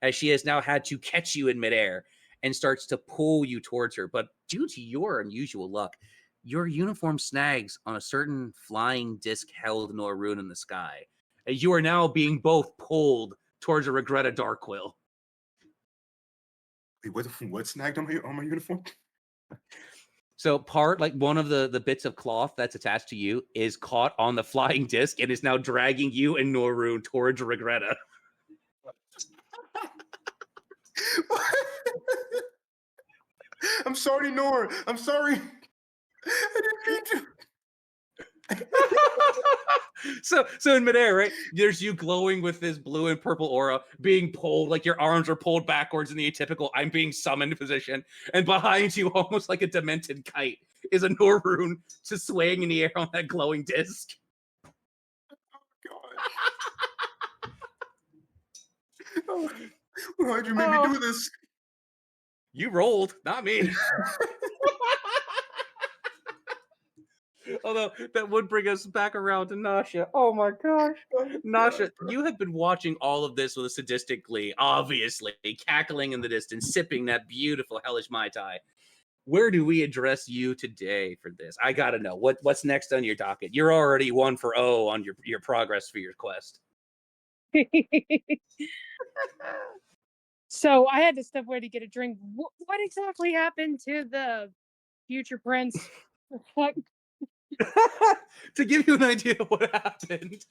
as she has now had to catch you in midair and starts to pull you towards her. But due to your unusual luck, your uniform snags on a certain flying disc held Norrune in the sky. And you are now being both pulled towards a Regretta Darkquill. Wait, what snagged on my uniform? So one of the bits of cloth that's attached to you is caught on the flying disc and is now dragging you and Norrune towards Regretta. I'm sorry, Nor. I'm sorry. I didn't mean to. So in midair, right? There's you glowing with this blue and purple aura, being pulled, like your arms are pulled backwards in the atypical I'm being summoned position, and behind you, almost like a demented kite, is a Norrune just swaying in the air on that glowing disc. Oh, why'd you make me do this? You rolled, not me. Although that would bring us back around to Nasha. Oh my gosh. Nasha, you have been watching all of this with a sadistic glee, obviously, cackling in the distance, sipping that beautiful hellish Mai Tai. Where do we address you today for this? I gotta know. What's next on your docket? You're already 1 for 0 on your progress for your quest. So I had to step away to get a drink. What exactly happened to the future prince? What? To give you an idea of what happened.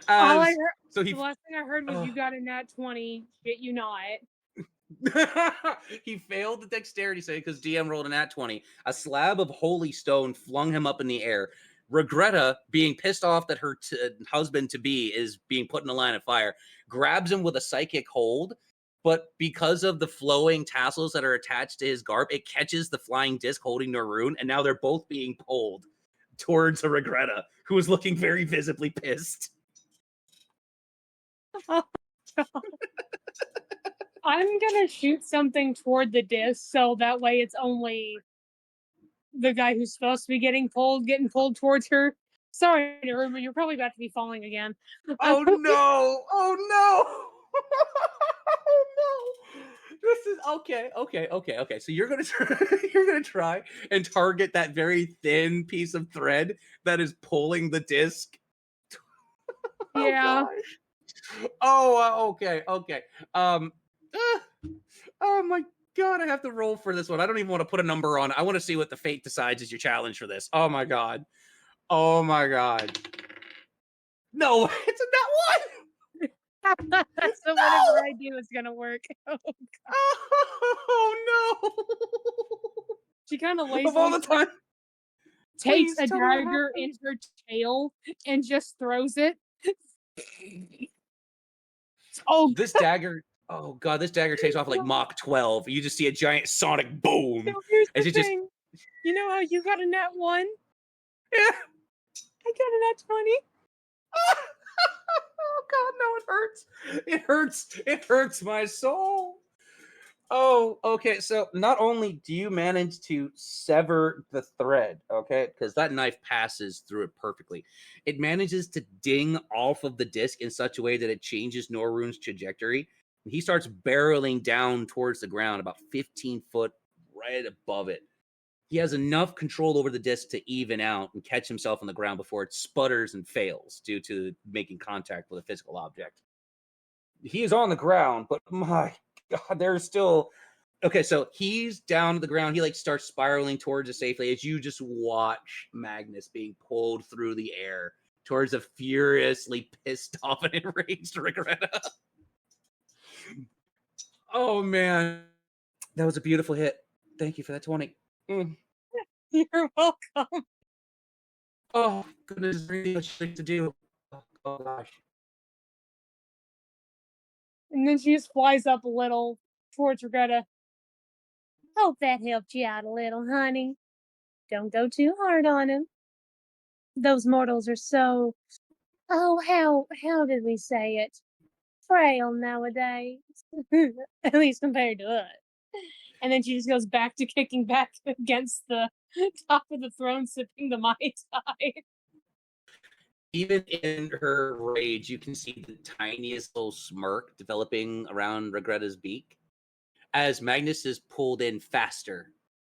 All I heard, So the last thing I heard was you got a nat 20. Shit, you not. He failed the dexterity save because DM rolled a nat 20. A slab of holy stone flung him up in the air. Regretta, being pissed off that her husband-to-be is being put in a line of fire, grabs him with a psychic hold, but because of the flowing tassels that are attached to his garb, it catches the flying disc holding Norrune, and now they're both being pulled towards a Regretta, who is looking very visibly pissed. Oh, God. I'm gonna shoot something toward the disc, so that way it's only the guy who's supposed to be getting pulled towards her. Sorry, Naru, but you're probably about to be falling again. Oh no! Oh no! Oh no! This is okay. So you're gonna try and target that very thin piece of thread that is pulling the disc. Yeah. Okay. Oh my god, I have to roll for this one. I don't even want to put a number on it. I want to see what the fate decides is your challenge for this. Oh my god. No, it's a nat 1. So whatever I do is gonna work. Oh no. She kind of Of all the time. takes Please a tell me what dagger in her tail and just throws it. Oh, This dagger. Oh god, this dagger takes off like Mach 12. You just see a giant sonic boom. so here's as the it just thing. You know how you got a nat 1? Yeah. I got a nat 20. Oh god, no, it hurts. It hurts my soul. Oh, okay. So not only do you manage to sever the thread, okay, because that knife passes through it perfectly, it manages to ding off of the disc in such a way that it changes Norrune's trajectory. He starts barreling down towards the ground about 15 foot right above it. He has enough control over the disc to even out and catch himself on the ground before it sputters and fails due to making contact with a physical object. He is on the ground, but my god, there's still... Okay, so he's down to the ground. He starts spiraling towards it safely as you just watch Magnus being pulled through the air towards a furiously pissed off and enraged Regretta. Oh man, that was a beautiful hit. Thank you for that 20. You're welcome. Oh goodness, really much thing to do. Oh gosh. And then she just flies up a little towards Regretta. Hope that helped you out a little, honey. Don't go too hard on him. Those mortals are so... Oh, how did we say it? Frail nowadays. At least compared to us. And then she just goes back to kicking back against the top of the throne, sipping the Mai Tai. even in her rage, you can see the tiniest little smirk developing around Regretta's beak as Magnus is pulled in faster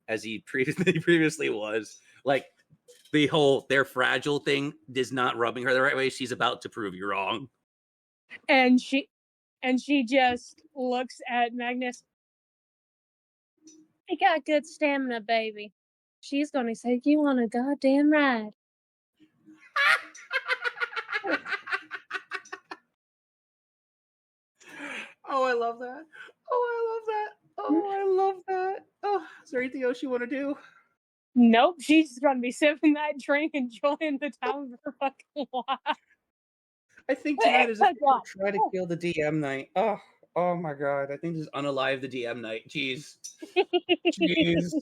as he previously was. Like the whole "they're fragile" thing is not rubbing her the right way. She's about to prove you wrong. And she just looks at Magnus. You got good stamina, baby. She's gonna take you on a goddamn ride. Oh, I love that. Oh, I love that. Oh, I love that. Oh, is there anything else you want to do? Nope, she's just gonna be sipping that drink, enjoying the time of her fucking life. I think tonight is a try to kill the DM night. Oh my god. I think this is unalive the DM night. Jeez. Jeez.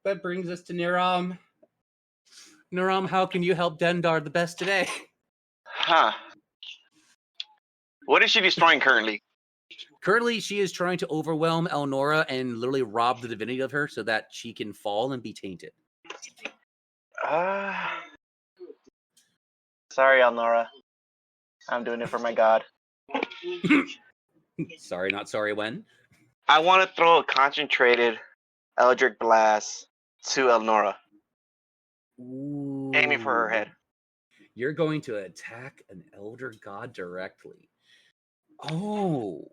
That brings us to Niram. Niram, how can you help Dendar the best today? Huh. What is she destroying currently? Currently, she is trying to overwhelm Elnora and literally rob the divinity of her so that she can fall and be tainted. Sorry, Elnora. I'm doing it for my god. Sorry, not sorry when? I want to throw a concentrated Eldritch Blast to Elnora. Ooh. Aiming for her head. You're going to attack an elder god directly. Oh,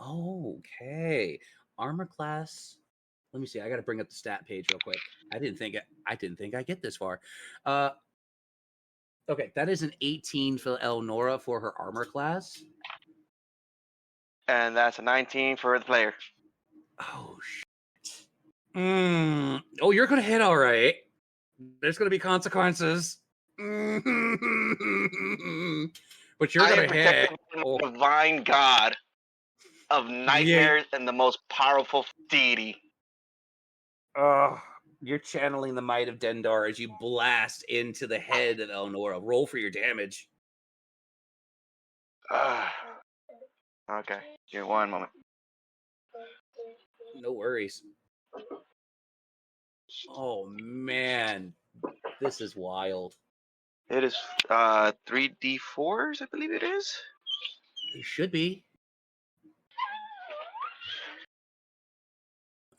okay. Armor class. Let me see. I got to bring up the stat page real quick. I didn't think I get this far. Okay, that is an 18 for Elnora for her armor class. And that's a 19 for the player. Oh shit. Oh, you're gonna hit all right. There's gonna be consequences. But you're gonna hit. Oh. Divine god of nightmares and the most powerful deity. You're channeling the might of Dendar as you blast into the head of Elnora. Roll for your damage. Okay, give me one moment. No worries. Oh man, this is wild. It is 3d4s, I believe it is. It should be.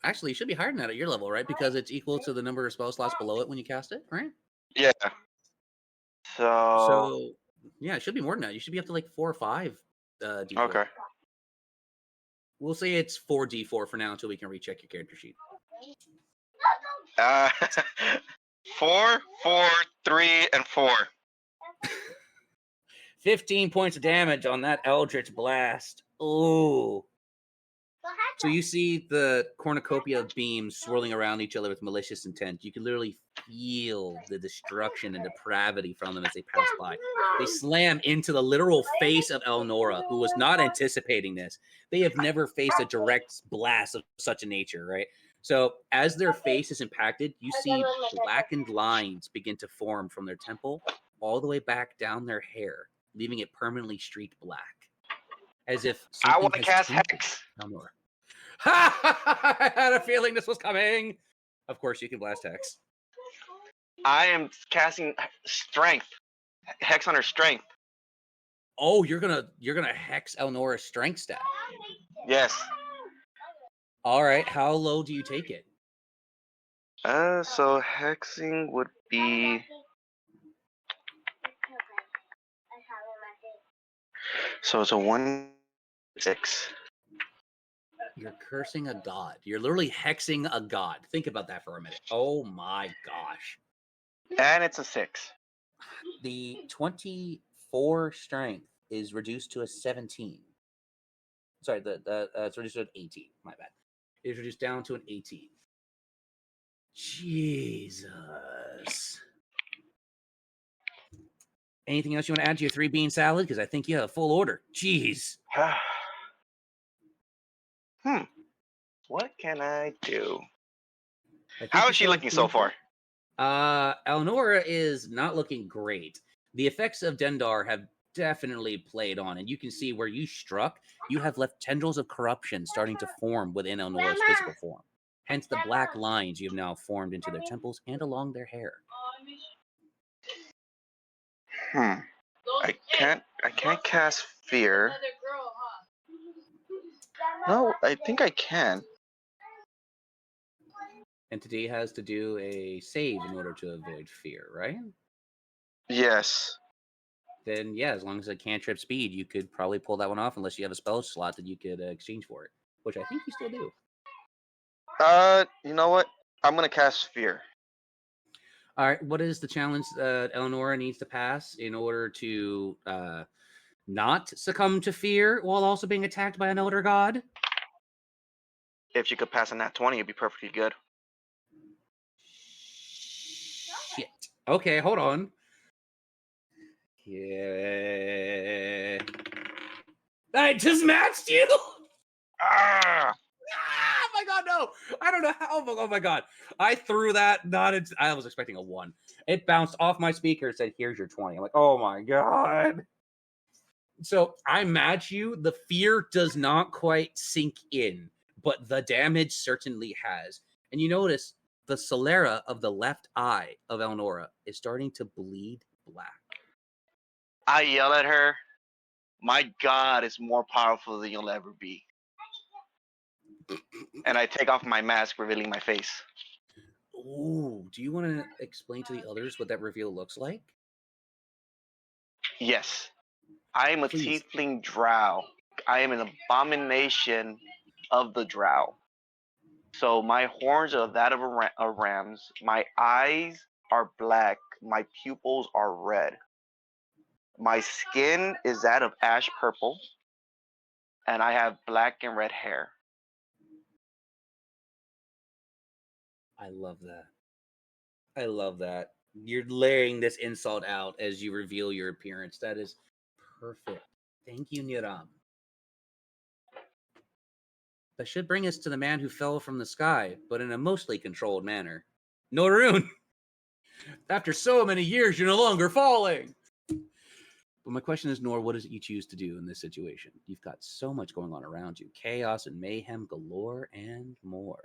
Actually, it should be higher than that at your level, right? Because it's equal to the number of spell slots below it when you cast it, right? Yeah. So yeah, it should be more than that. You should be up to like 4 or 5 d4. Okay. We'll say it's 4d4 for now until we can recheck your character sheet. 4, 4, 3, and 4. 15 points of damage on that Eldritch Blast. Ooh. So you see the cornucopia of beams swirling around each other with malicious intent. You can literally feel the destruction and depravity from them as they pass by. They slam into the literal face of Elnora, who was not anticipating this. They have never faced a direct blast of such a nature, right? So as their face is impacted, you see blackened lines begin to form from their temple all the way back down their hair, leaving it permanently streaked black. As if I want to cast Hex. Elnora. I had a feeling this was coming. Of course, you can blast Hex. I am casting Strength. Hex on her Strength. Oh, you're gonna Hex Elnora's Strength stat. Yes. All right. How low do you take it? So hexing would be. So it's a 1-6. You're cursing a god. You're literally hexing a god. Think about that for a minute. Oh my gosh. And it's a 6. The 24 strength is reduced to a 17. Sorry, it's reduced to an 18. My bad. It's reduced down to an 18. Jesus. Anything else you want to add to your 3-bean salad? Because I think you have a full order. Jeez. What can I do? How is she looking so far? Elnora is not looking great. The effects of Dendar have definitely played on, and you can see where you struck, you have left tendrils of corruption starting to form within Elnora's physical form. Hence the black lines you have now formed into their temples and along their hair. I can't cast fear. No, I think I can. Entity has to do a save in order to avoid fear, right? Yes. Then yeah, as long as it cantrip speed, you could probably pull that one off unless you have a spell slot that you could exchange for it, which I think you still do. You know what? I'm gonna cast fear. All right, what is the challenge that Eleonora needs to pass in order to not succumb to fear while also being attacked by an elder god? If you could pass a nat 20, it'd be perfectly good. Shit. Okay, hold on. Yeah. I just matched you. Ah! Oh my god, no! I don't know how. Oh my god, I threw that. Not. I was expecting a 1. It bounced off my speaker and said, "Here's your 20." I'm like, oh my god. So I match you. The fear does not quite sink in, but the damage certainly has. And you notice the sclera of the left eye of Elnora is starting to bleed black. I yell at her. My God is more powerful than you'll ever be. And I take off my mask, revealing my face. Ooh, do you want to explain to the others what that reveal looks like? Yes. I am a Please. tiefling drow. I am an abomination of the drow. So my horns are that of a ram's. My eyes are black. My pupils are red. My skin is that of ash purple. And I have black and red hair. I love that. I love that. You're laying this insult out as you reveal your appearance. That is perfect. Thank you, Niram. That should bring us to the man who fell from the sky, but in a mostly controlled manner. Norun! After so many years, you're no longer falling! But my question is, Nor, what is it you choose to do in this situation? You've got so much going on around you. Chaos and mayhem galore and more.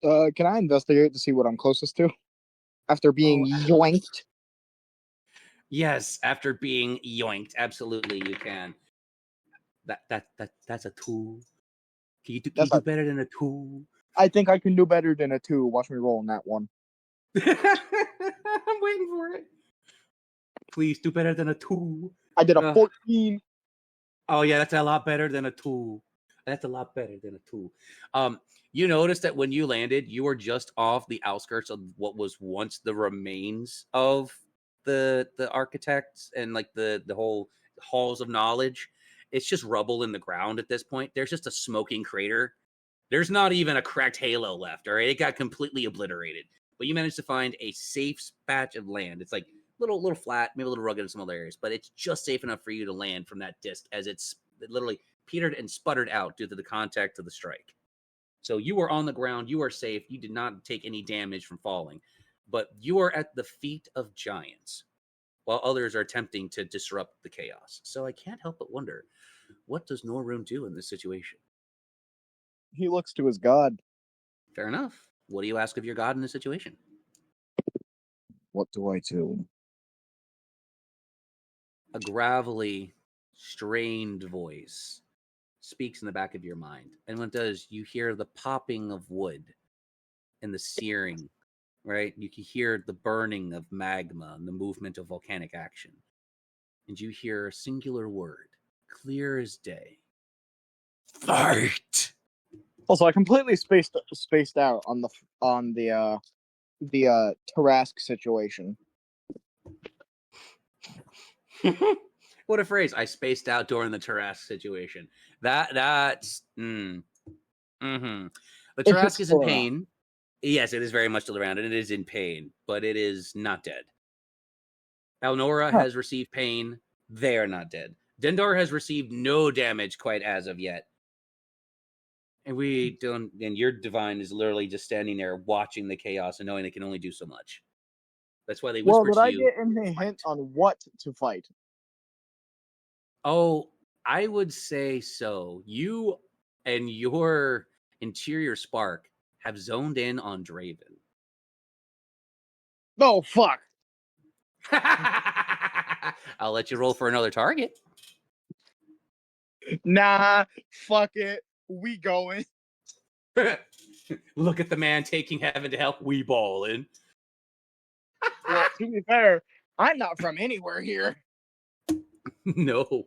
Can I investigate to see what I'm closest to? After being yoinked? Yes, after being yoinked, absolutely you can. That's a 2. Can you do better than a 2? I think I can do better than a 2. Watch me roll on that one. I'm waiting for it. Please do better than a 2. I did a 14. Oh yeah, that's a lot better than a 2. That's a lot better than a 2. You notice that when you landed, you were just off the outskirts of what was once the remains of the architects and like the whole halls of knowledge. It's just rubble in the ground at this point. There's just a smoking crater. There's not even a cracked halo left. All right, it got completely obliterated. But you managed to find a safe patch of land. It's like little flat, maybe a little rugged in some other areas, but it's just safe enough for you to land from that disc as it literally petered and sputtered out due to the contact of the strike. So you are on the ground, you are safe, you did not take any damage from falling, but you are at the feet of giants while others are attempting to disrupt the chaos. So I can't help but wonder, what does Norun do in this situation? He looks to his god. Fair enough. What do you ask of your god in this situation? What do I do? A gravelly, strained voice speaks in the back of your mind. And when it does, you hear the popping of wood and the searing, right? You can hear the burning of magma and the movement of volcanic action. And you hear a singular word, clear as day. Fight! Also, I completely spaced out on the Tarask situation. What a phrase. I spaced out during the Tarask situation. That's The Tarask is in pain. Yes, it is very much still around, and it is in pain, but it is not dead. Elnora has received pain. They are not dead. Dendar has received no damage quite as of yet. And your divine is literally just standing there watching the chaos and knowing they can only do so much. That's why they whisper to you. Well, did I get any hint on what to fight? Oh, I would say so. You and your interior spark have zoned in on Draven. Oh, fuck. I'll let you roll for another target. Nah, fuck it. We going. Look at the man taking heaven to help. We ballin'. Well, to be fair, I'm not from anywhere here. No.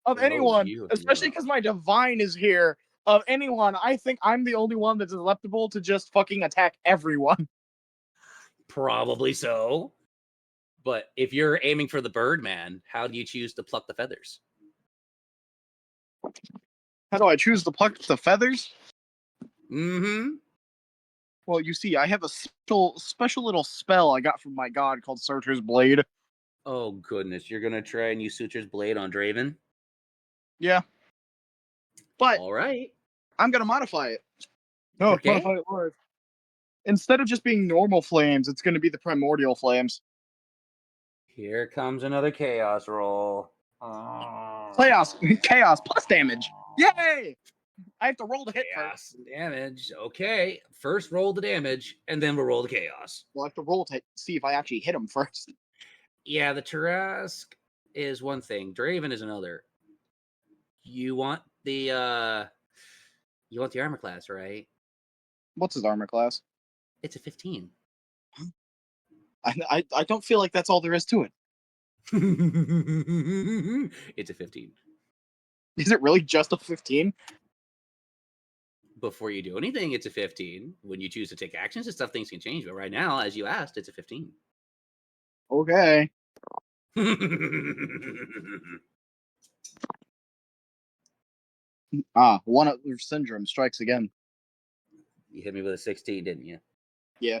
Of No, anyone, you are especially not. because my divine is here. Of anyone, I think I'm the only one that's susceptible to just fucking attack everyone. Probably so. But if you're aiming for the bird man, how do you choose to pluck the feathers? How do I choose to pluck the feathers? Mm-hmm. Well, you see, I have a special little spell I got from my god called Surtur's Blade. Oh, goodness. You're going to try and use Suture's Blade on Draven? Yeah. But All right. I'm going to modify it. No, Okay. modify it live. Instead of just being normal flames, it's going to be the primordial flames. Here comes another chaos roll. Chaos plus damage. Yay! I have to roll to hit first. Chaos damage. Okay. First roll the damage, and then we'll roll the chaos. We'll have to roll to see if I actually hit him first. Yeah, the Tarask is one thing. Draven is another. You want the armor class, right? What's his armor class? It's a 15. I don't feel like that's all there is to it. It's a 15. Is it really just a 15? Before you do anything, it's a 15. When you choose to take actions and stuff, things can change. But right now, as you asked, it's a 15. Okay. One of your syndrome strikes again. You hit me with a 16, didn't you? Yeah.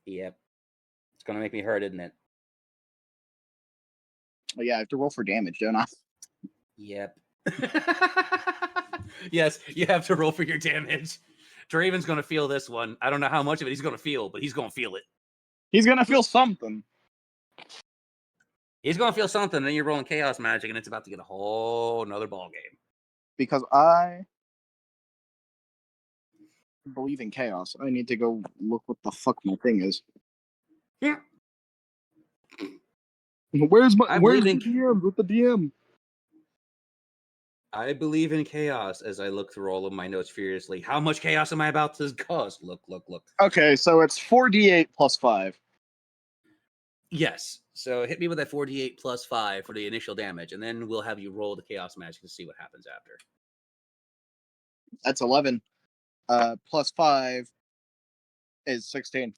Yep. It's going to make me hurt, isn't it? Oh, yeah, I have to roll for damage, don't I? Yep. Yes, you have to roll for your damage. Draven's going to feel this one. I don't know how much of it he's going to feel, but he's going to feel it. He's going to feel something. He's going to feel something, and then you're rolling chaos magic, and it's about to get a whole nother ball game. Because I believe in chaos. I need to go look what the fuck my thing is. Yeah. Where's the believe in- DM? With the DM? I believe in chaos as I look through all of my notes furiously. How much chaos am I about to cause? Look. Okay, so it's 4d8 plus 5. Yes. So hit me with that 4d8 plus 5 for the initial damage, and then we'll have you roll the chaos magic to see what happens after. That's 11. Plus 5 is 16.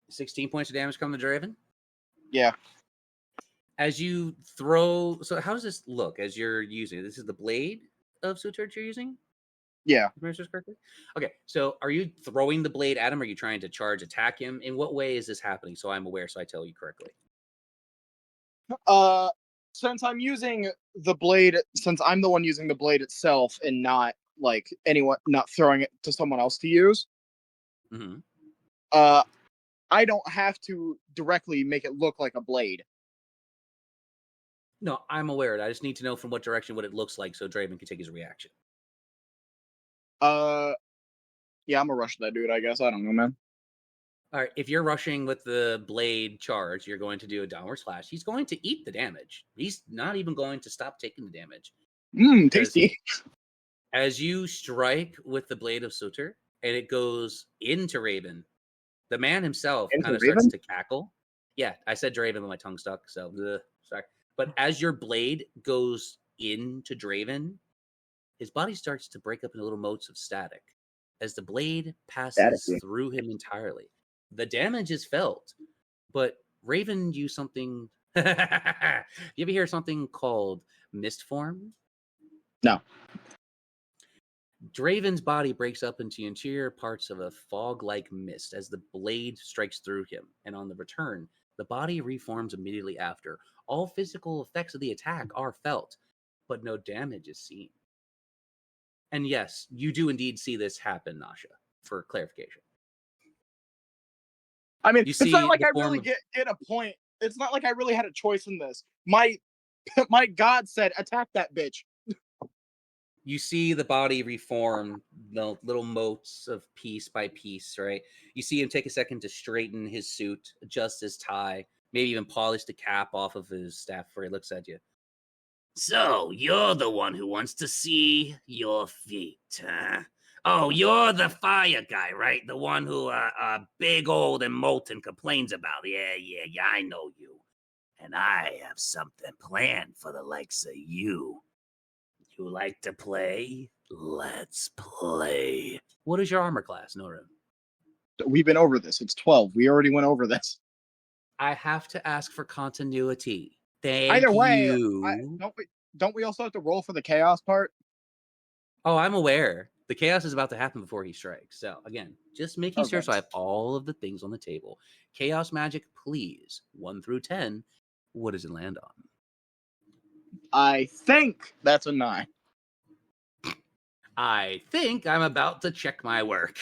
16 points of damage come to Draven? Yeah. As you throw... So how does this look as you're using it? This is the blade of Sutur you're using? Yeah. Correctly? Okay, so are you throwing the blade at him? Or are you trying to charge, attack him? In what way is this happening? So I'm aware, so I tell you correctly. Since I'm using the blade, since I'm the one using the blade itself and not like anyone, not throwing it to someone else to use, Mm-hmm. I don't have to directly make it look like a blade. No, I'm aware. I just need to know from what direction what it looks like so Draven can take his reaction. Yeah, I'm gonna rush that dude, I guess. I don't know, man. All right, if you're rushing with the blade charge, you're going to do a downward slash. He's going to eat the damage. He's not even going to stop taking the damage. Tasty. As you strike with the blade of Sutur, and it goes into Raven, the man himself Into kind of Raven? starts to cackle. Yeah, I said Draven, but my tongue stuck, so sorry. But as your blade goes into Draven, his body starts to break up into little motes of static as the blade passes Static. through him entirely. The damage is felt, but Raven used something. You ever hear something called mist form? No. Draven's body breaks up into interior parts of a fog-like mist as the blade strikes through him, and on the return, the body reforms immediately after. All physical effects of the attack are felt, but no damage is seen. And yes, you do indeed see this happen, Nasha, for clarification. I mean, You it's see not like the I form really of- get a point. It's not like I really had a choice in this. My god said, attack that bitch. You see the body reform, the little motes of piece by piece, right? You see him take a second to straighten his suit, adjust his tie, maybe even polish the cap off of his staff before he looks at you. So, you're the one who wants to see your feet, huh? Oh, you're the fire guy, right? The one who, big, old, and molten complains about. Yeah, I know you. And I have something planned for the likes of you. You like to play? Let's play. What is your armor class, Norun? We've been over this. It's 12. We already went over this. I have to ask for continuity. Thank Either way, you. don't we also have to roll for the chaos part? Oh, I'm aware. The chaos is about to happen before he strikes. So, again, just making sure Okay. so I have all of the things on the table. Chaos magic, please. 1 through 10. What does it land on? I think that's a 9. I think I'm about to check my work.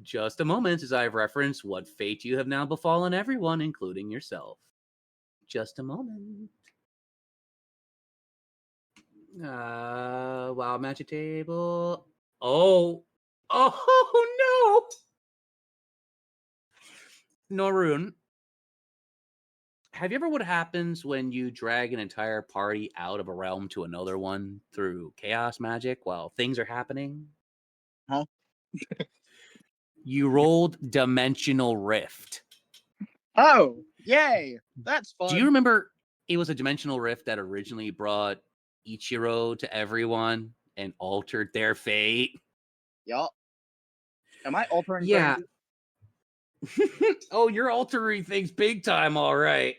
Just a moment as I've referenced what fate you have now befallen everyone, including yourself. Just a moment. Wow, magic table. Oh no! Norun, have you ever what happens when you drag an entire party out of a realm to another one through chaos magic while things are happening? Huh? You rolled Dimensional Rift. Oh, yay! That's fun. Do you remember it was a Dimensional Rift that originally brought Ichiro to everyone and altered their fate? Yup. Am I altering Yeah. things? Oh, you're altering things big time, all right.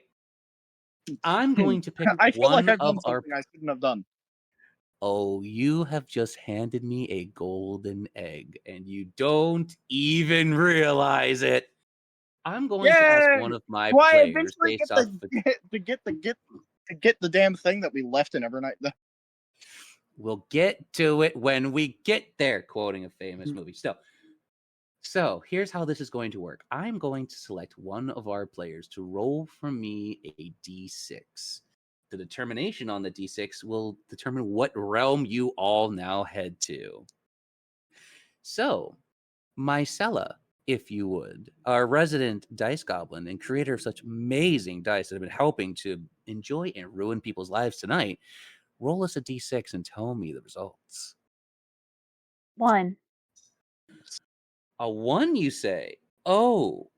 I'm going to pick I feel like one I've done of our... something I shouldn't have done. Oh, you have just handed me a golden egg, and you don't even realize it. I'm going to ask one of my Do I players eventually based get off to get the damn thing that we left in Evernight? We'll get to it when we get there, quoting a famous movie. So here's how this is going to work. I'm going to select one of our players to roll for me a d6. The determination on the d6 will determine what realm you all now head to. So, Mycella, if you would, our resident dice goblin and creator of such amazing dice that have been helping to enjoy and ruin people's lives tonight, roll us a d6 and tell me the results. 1. A 1, you say? Oh,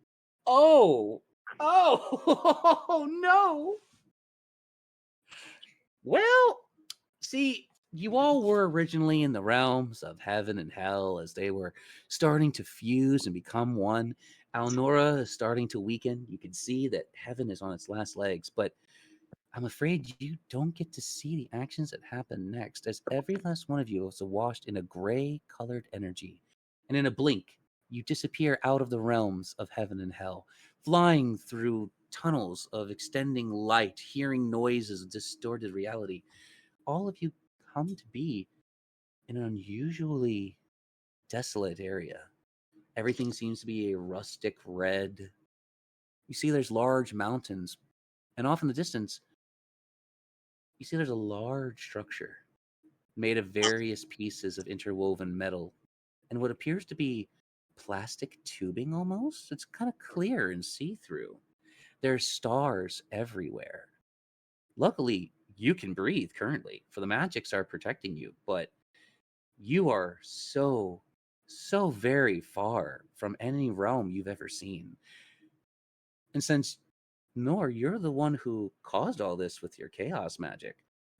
no. Well, see, you all were originally in the realms of heaven and hell as they were starting to fuse and become one. Alnora is starting to weaken. You can see that heaven is on its last legs, but I'm afraid you don't get to see the actions that happen next, as every last one of you is washed in a gray-colored energy. And in a blink, you disappear out of the realms of heaven and hell, flying through tunnels of extending light, hearing noises of distorted reality. All of you come to be in an unusually desolate area. Everything seems to be a rustic red. You see there's large mountains, and off in the distance, you see there's a large structure made of various pieces of interwoven metal and what appears to be plastic tubing almost. It's kind of clear and see-through. There's stars everywhere. Luckily, you can breathe currently, for the magics are protecting you, but you are so very far from any realm you've ever seen. And since, Nor, you're the one who caused all this with your chaos magic,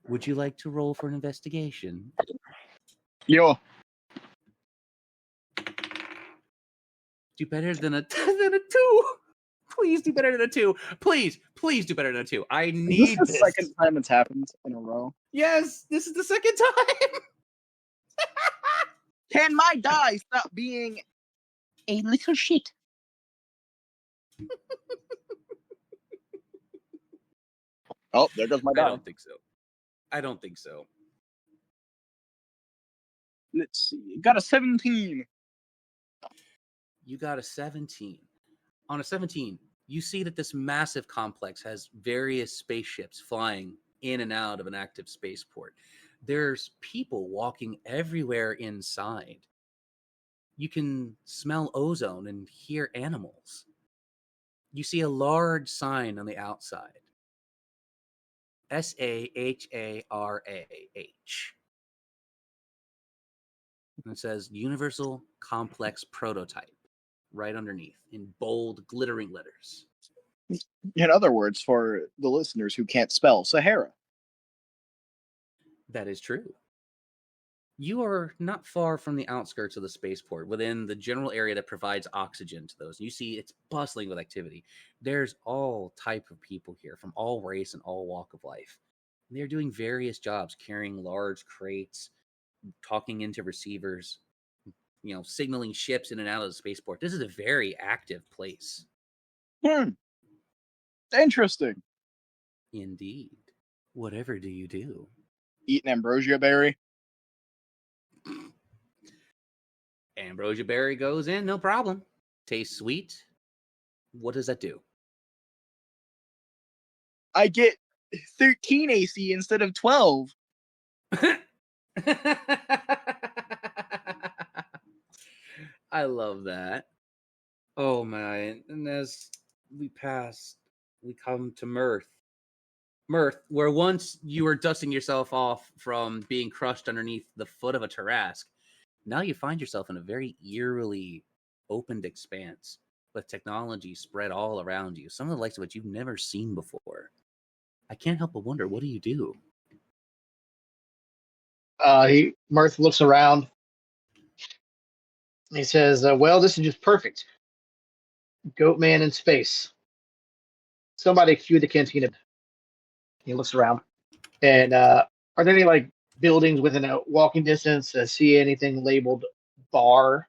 would you like to roll for an investigation? Yo. Do better than a 2. Please do better than a 2. Please do better than a 2. I need This this. is the second time it's happened in a row. Yes, this is the second time. Can my die stop being a little shit? Oh, there goes my die. I don't think so. Let's see. Got a 17. You got a 17. On a 17, you see that this massive complex has various spaceships flying in and out of an active spaceport. There's people walking everywhere inside. You can smell ozone and hear animals. You see a large sign on the outside. SAHARAH. And it says Universal Complex Prototype right underneath in bold, glittering letters. In other words, for the listeners who can't spell, Sahara. That is true. You are not far from the outskirts of the spaceport, within the general area that provides oxygen to those. You see it's bustling with activity. There's all type of people here from all race and all walk of life. They're doing various jobs, carrying large crates, talking into receivers, signaling ships in and out of the spaceport. This is a very active place. Interesting. Indeed. Whatever do you do? Eat an ambrosia berry. Ambrosia berry goes in, no problem. Tastes sweet. What does that do? I get 13 AC instead of 12. I love that. Oh man. And as we pass, we come to Mirth. Mirth, where once you were dusting yourself off from being crushed underneath the foot of a Tarrasque, now you find yourself in a very eerily opened expanse with technology spread all around you, some of the likes of which you've never seen before. I can't help but wonder, what do you do? Mirth looks around. He says, well, this is just perfect. Goat man in space. Somebody cue the cantina. He looks around. And are there any like buildings within a walking distance? See anything labeled bar?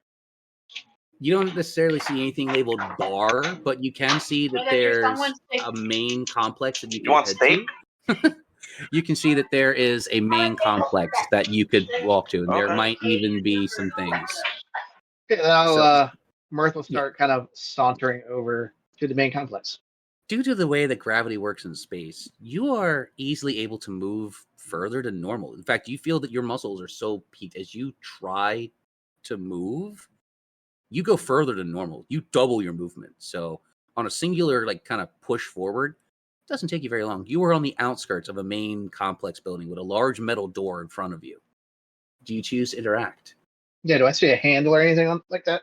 You don't necessarily see anything labeled bar, but you can see that there's a main complex that you can want head steak? to. You can see that there is a main complex that you could walk to, and there Okay. might even be some things. Okay, now Mirth will start kind of sauntering over to the main complex. Due to the way that gravity works in space, you are easily able to move further than normal. In fact, you feel that your muscles are so peaked as you try to move, you go further than normal. You double your movement. So on a singular, kind of push forward, it doesn't take you very long. You are on the outskirts of a main complex building with a large metal door in front of you. Do you choose to interact? Yeah, do I see a handle or anything like that?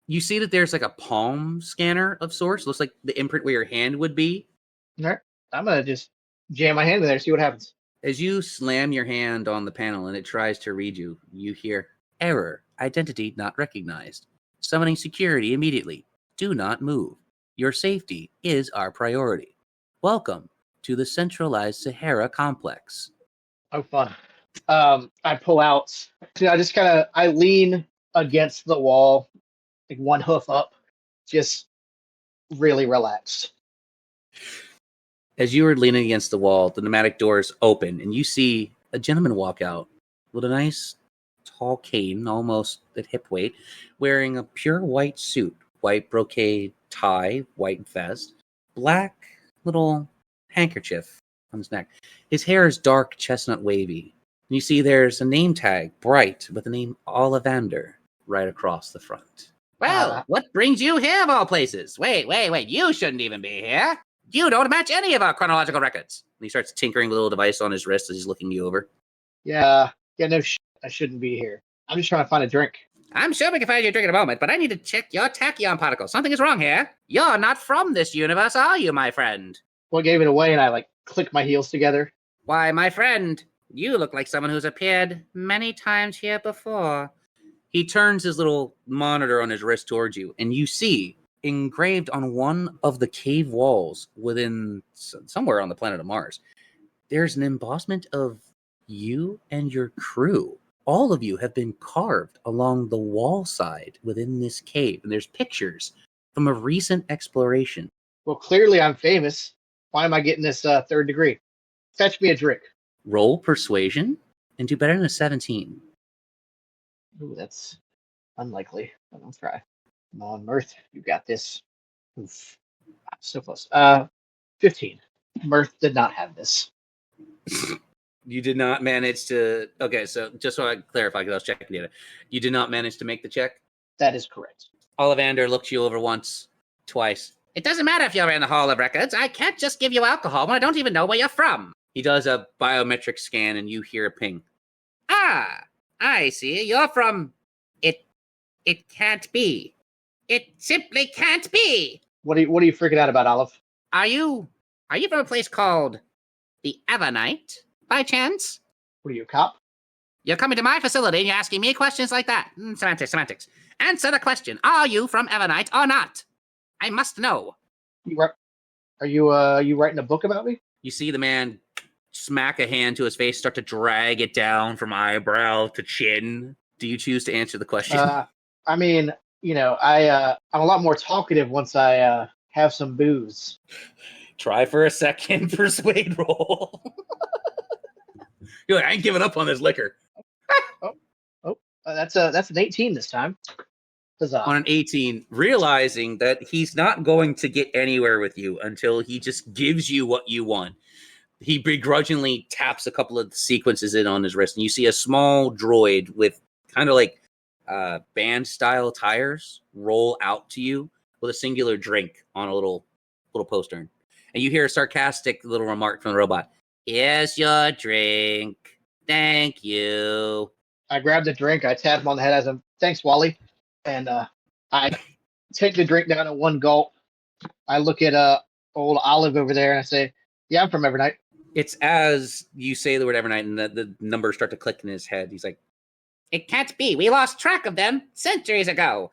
You see that there's a palm scanner of sorts. Looks like the imprint where your hand would be. All right. I'm going to just jam my hand in there, see what happens. As you slam your hand on the panel and it tries to read you, you hear, "Error. Identity not recognized. Summoning security immediately. Do not move. Your safety is our priority. Welcome to the centralized Sahara complex." Oh, fun. I pull out. I lean against the wall, like one hoof up, just really relaxed. As you are leaning against the wall, the pneumatic doors open and you see a gentleman walk out with a nice tall cane, almost at hip weight, wearing a pure white suit, white brocade tie, white vest, black little handkerchief on his neck. His hair is dark chestnut wavy. And you see there's a name tag, bright, with the name Ollivander right across the front. Well, what brings you here of all places? Wait, you shouldn't even be here. You don't match any of our chronological records. And he starts tinkering with a little device on his wrist as he's looking you over. Yeah, no shit. I shouldn't be here. I'm just trying to find a drink. I'm sure we can find you a drink in a moment, but I need to check your tachyon particles. Something is wrong here. You're not from this universe, are you, my friend? What gave it away? And I click my heels together. Why, my friend, you look like someone who's appeared many times here before. He turns his little monitor on his wrist towards you, and you see engraved on one of the cave walls within somewhere on the planet of Mars, there's an embossment of you and your crew. All of you have been carved along the wall side within this cave, and there's pictures from a recent exploration. Well, clearly I'm famous. Why am I getting this third degree? Fetch me a drink. Roll persuasion and do better than a 17. Ooh, that's unlikely, but I'll try. Come on, Mirth, you got this. Oof. So close. 15. Mirth did not have this. You did not manage to... Okay, so just so I clarify, because I was checking data. You did not manage to make the check? That is correct. Ollivander looked you over once, twice. It doesn't matter if you're in the Hall of Records. I can't just give you alcohol when I don't even know where you're from. He does a biometric scan, and you hear a ping. Ah, I see. You're from... It can't be. It simply can't be. What are you freaking out about, Olive? Are you from a place called the Evernight, by chance? What are you, a cop? You're coming to my facility and you're asking me questions like that. Semantics. Answer the question. Are you from Evernight or not? I must know. Are you writing a book about me? You see the man smack a hand to his face, start to drag it down from eyebrow to chin. Do you choose to answer the question? I mean, I'm a lot more talkative once I have some booze. Try for a second persuade roll. You're like, I ain't giving up on this liquor. That's an 18 this time. Huzzah. On an 18, realizing that he's not going to get anywhere with you until he just gives you what you want. He begrudgingly taps a couple of sequences in on his wrist, and you see a small droid with kind of like band-style tires roll out to you with a singular drink on a little postern. And you hear a sarcastic little remark from the robot. Here's your drink. Thank you. I grab the drink, I tap him on the head as a thanks, Wally. And I take the drink down in one gulp. I look at old Olive over there and I say, yeah, I'm from Evernight. It's as you say the word Evernight and the numbers start to click in his head. He's like, it can't be. We lost track of them centuries ago.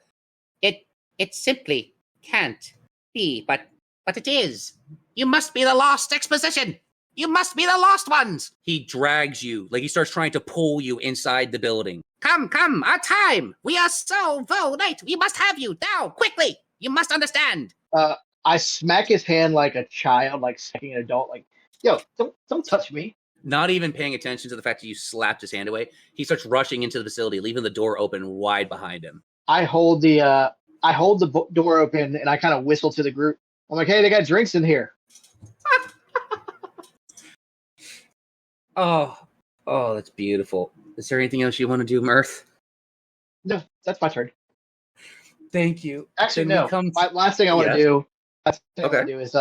It simply can't be, but it is. You must be the lost exposition. You must be the lost ones. He drags you, like he starts trying to pull you inside the building. Come, our time. We are so late. We must have you now, quickly. You must understand. I smack his hand like a child, like smacking an adult, like, yo, don't touch me. Not even paying attention to the fact that you slapped his hand away, he starts rushing into the facility, leaving the door open wide behind him. I hold the door open and I kind of whistle to the group. I'm like, hey, they got drinks in here. Oh, that's beautiful. Is there anything else you want to do, Mirth? No, that's my turn. Thank you. Actually, no. Last thing I want to do. Is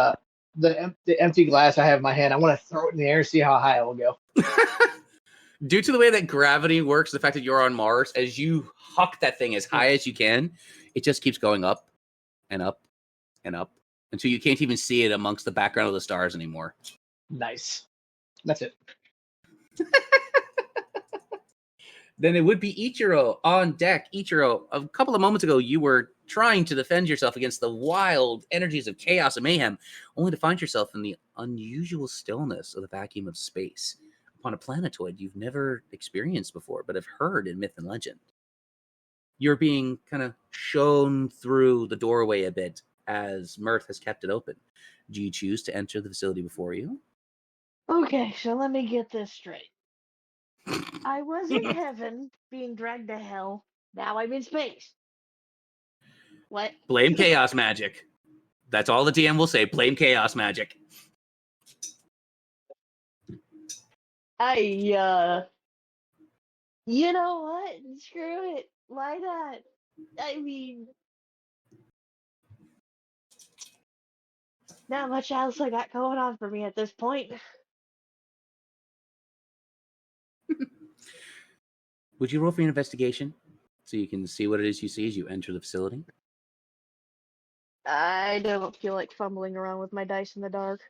the empty glass I have in my hand. I want to throw it in the air and see how high it will go. Due to the way that gravity works, the fact that you're on Mars, as you huck that thing as high as you can, it just keeps going up and up and up until you can't even see it amongst the background of the stars anymore. Nice. That's it. Then it would be Ichiro on deck. Ichiro, a couple of moments ago, you were trying to defend yourself against the wild energies of chaos and mayhem, only to find yourself in the unusual stillness of the vacuum of space upon a planetoid you've never experienced before, but have heard in myth and legend. You're being kind of shown through the doorway a bit as Mirth has kept it open. Do you choose to enter the facility before you? Okay, so let me get this straight. I was in heaven, being dragged to hell. Now I'm in space. What? Blame chaos magic. That's all the DM will say. Blame chaos magic. You know what? Screw it. Why not? I mean, not much else I got going on for me at this point. Would you roll for an investigation so you can see what it is you see as you enter the facility? I don't feel like fumbling around with my dice in the dark.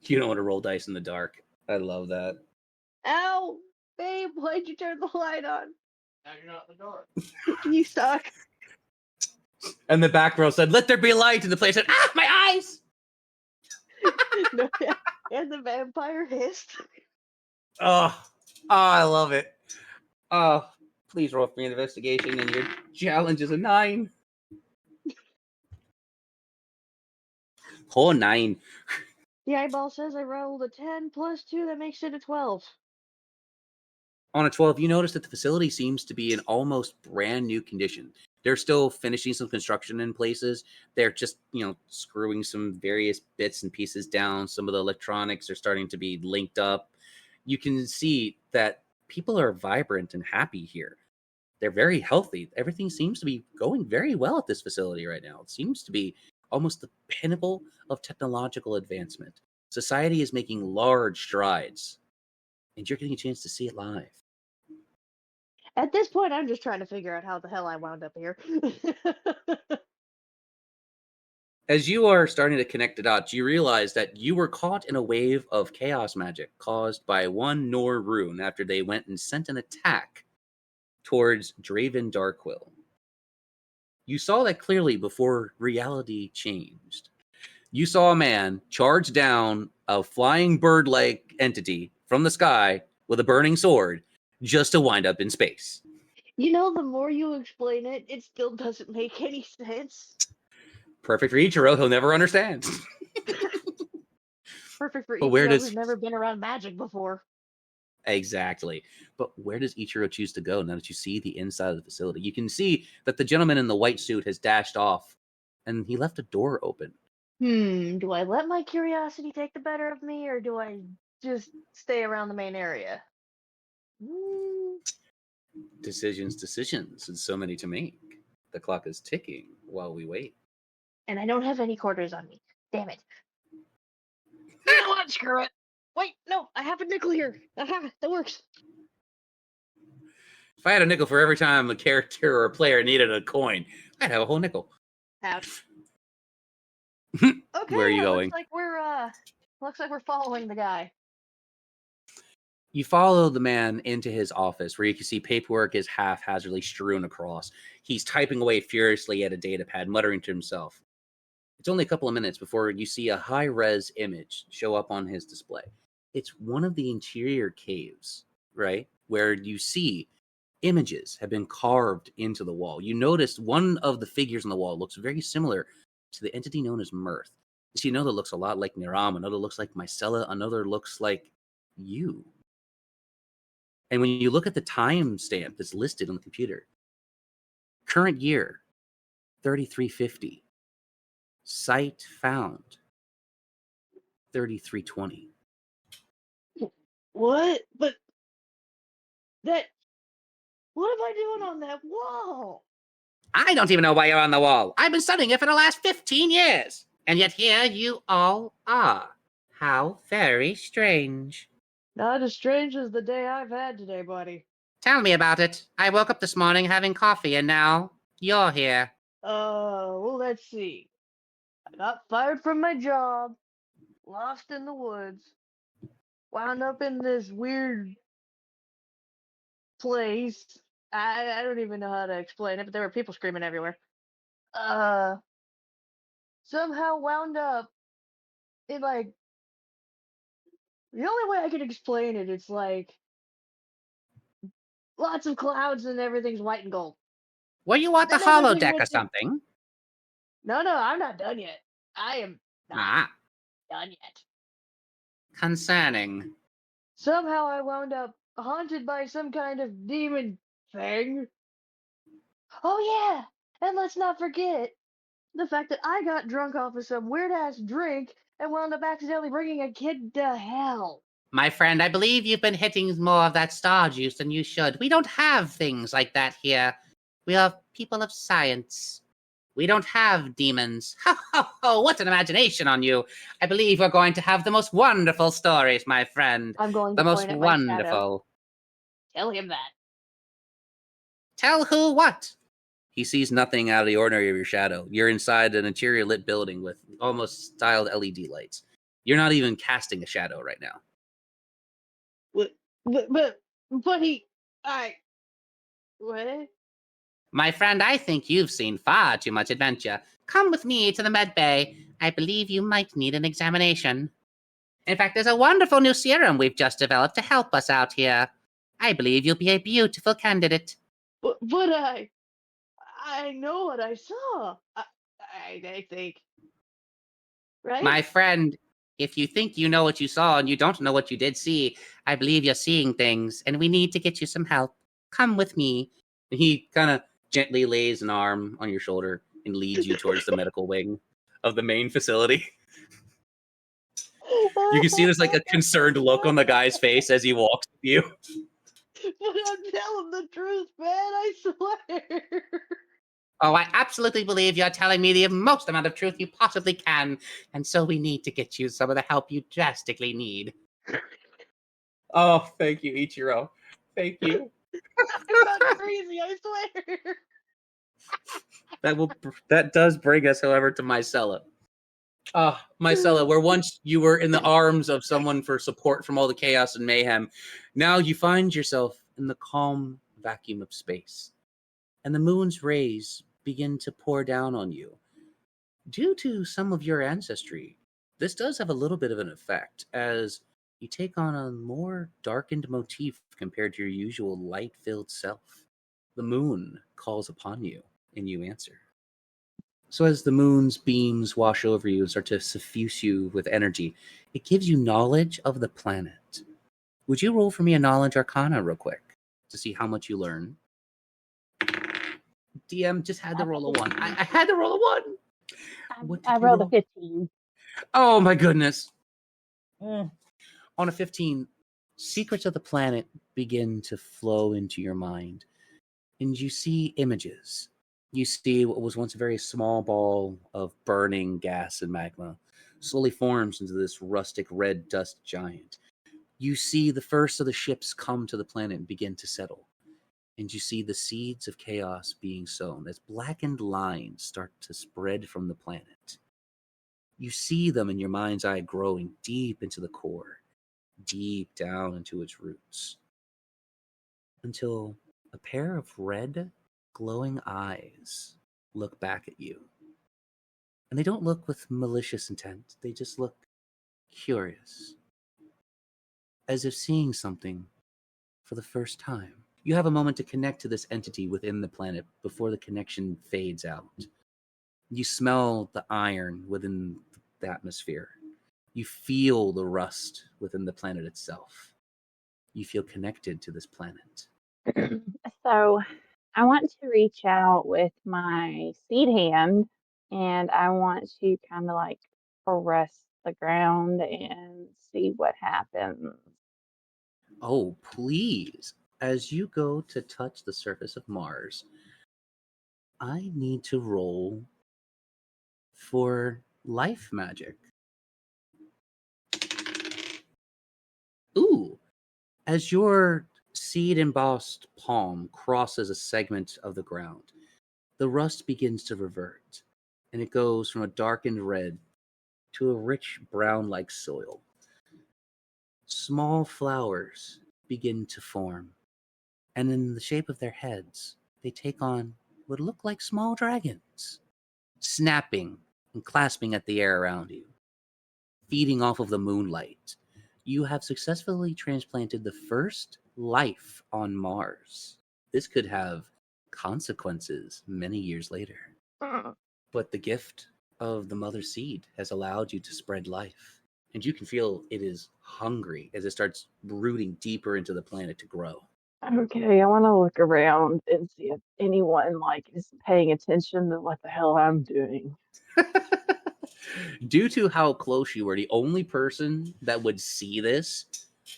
You don't want to roll dice in the dark. I love that. Ow! Babe, why'd you turn the light on? Now you're not in the dark. You suck. And the back row said, let there be light. And the player said, ah, my eyes! No, and the vampire hissed. Oh, I love it. Oh, please roll for an investigation, and your challenge is a 9. Oh, 9. The eyeball says I rolled a 10 plus 2, that makes it a 12. On a 12, you notice that the facility seems to be in almost brand new condition. They're still finishing some construction in places. They're just, screwing some various bits and pieces down. Some of the electronics are starting to be linked up. You can see that people are vibrant and happy here. they're very healthy. Everything seems to be going very well at this facility right now. It seems to be almost the pinnacle of technological advancement. Society is making large strides, and you're getting a chance to see it live. At this point, I'm just trying to figure out how the hell I wound up here. As you are starting to connect the dots, you realize that you were caught in a wave of chaos magic caused by one Nor rune after they went and sent an attack towards Draven Darkwill. You saw that clearly before reality changed. You saw a man charge down a flying bird-like entity from the sky with a burning sword just to wind up in space. You know, the more you explain it, it still doesn't make any sense. Perfect for Ichiro, he'll never understand. Perfect for But where Ichiro does- who's never been around magic before. Exactly. But where does Ichiro choose to go now that you see the inside of the facility? You can see that the gentleman in the white suit has dashed off, and he left a door open. Do I let my curiosity take the better of me, or do I just stay around the main area? Decisions, and so many to make. The clock is ticking while we wait. And I don't have any quarters on me. Damn it. You know what? Screw it. Wait, no, I have a nickel here. Aha, that works. If I had a nickel for every time a character or a player needed a coin, I'd have a whole nickel. Ouch. Okay, Where are you yeah, going? Looks like we're following the guy. You follow the man into his office where you can see paperwork is haphazardly strewn across. He's typing away furiously at a data pad, muttering to himself. It's only a couple of minutes before you see a high-res image show up on his display. It's one of the interior caves, right? Where you see images have been carved into the wall. You notice one of the figures on the wall looks very similar to the entity known as Mirth. You see another looks a lot like Niram, another looks like Mycella, another looks like you. And when you look at the timestamp that's listed on the computer, current year, 3350. Site found, 3320. What? But that. What am I doing on that wall? I don't even know why you're on the wall. I've been studying it for the last 15 years. And yet here you all are. How very strange. Not as strange as the day I've had today, buddy. Tell me about it. I woke up this morning having coffee and now you're here. Well, let's see. I got fired from my job, lost in the woods, wound up in this weird place. I don't even know how to explain it, but there were people screaming everywhere. Somehow wound up in, like, the only way I could explain it, it's like lots of clouds and everything's white and gold. Were you at the Then everything holodeck or went to- something? No, I'm not done yet. I am not done yet. Concerning. Somehow I wound up haunted by some kind of demon thing. Oh yeah, and let's not forget the fact that I got drunk off of some weird ass drink and wound up accidentally bringing a kid to hell. My friend, I believe you've been hitting more of that star juice than you should. We don't have things like that here. We are people of science. We don't have demons. Ho, ho, ho, what an imagination on you. I believe we're going to have the most wonderful stories, my friend. I'm going The to most point at my shadow. wonderful. Tell him that. Tell who what? He sees nothing out of the ordinary of your shadow. You're inside an interior lit building with almost styled LED lights. You're not even casting a shadow right now. But he, what? My friend, I think you've seen far too much adventure. Come with me to the med bay. I believe you might need an examination. In fact, there's a wonderful new serum we've just developed to help us out here. I believe you'll be a beautiful candidate. But I know what I saw. I think. Right? My friend, if you think you know what you saw and you don't know what you did see, I believe you're seeing things, and we need to get you some help. Come with me. And he kind of gently lays an arm on your shoulder and leads you towards the medical wing of the main facility. You can see there's like a concerned look on the guy's face as he walks with you. But I'm telling the truth, man. I swear. Oh, I absolutely believe you're telling me the most amount of truth you possibly can, and so we need to get you some of the help you drastically need. Oh, thank you, Ichiro. Thank you. I'm not crazy. I swear. That does bring us, however, to Mycella. Mycella, where once you were in the arms of someone for support from all the chaos and mayhem, now you find yourself in the calm vacuum of space, and the moon's rays begin to pour down on you. Due to some of your ancestry, this does have a little bit of an effect, as you take on a more darkened motif compared to your usual light-filled self. The moon calls upon you, and you answer. So as the moon's beams wash over you and start to suffuse you with energy, it gives you knowledge of the planet. Would you roll for me a knowledge arcana real quick to see how much you learn? DM just had to roll a 1. I had to roll a 1. What did I you rolled a roll? 15. Oh my goodness. On a 15, secrets of the planet begin to flow into your mind, and you see images. You see what was once a very small ball of burning gas and magma slowly forms into this rustic red dust giant. You see the first of the ships come to the planet and begin to settle. And you see the seeds of chaos being sown as blackened lines start to spread from the planet. You see them in your mind's eye growing deep into the core, deep down into its roots, until a pair of red, glowing eyes look back at you. And they don't look with malicious intent, they just look curious, as if seeing something for the first time. You have a moment to connect to this entity within the planet before the connection fades out. You smell the iron within the atmosphere. You feel the rust within the planet itself. You feel connected to this planet. So I want to reach out with my seed hand and I want to kind of like press the ground and see what happens. Oh, please. As you go to touch the surface of Mars, I need to roll for life magic. Ooh. As your seed embossed palm crosses a segment of the ground, the rust begins to revert, and it goes from a darkened red to a rich brown like soil. Small flowers begin to form, and in the shape of their heads, they take on what look like small dragons, snapping and clasping at the air around you, feeding off of the moonlight. You have successfully transplanted the first life on Mars. This could have consequences many years later. But the gift of the mother seed has allowed you to spread life. And you can feel it is hungry as it starts rooting deeper into the planet to grow. Okay, I want to look around and see if anyone like is paying attention to what the hell I'm doing. Due to how close you were, the only person that would see this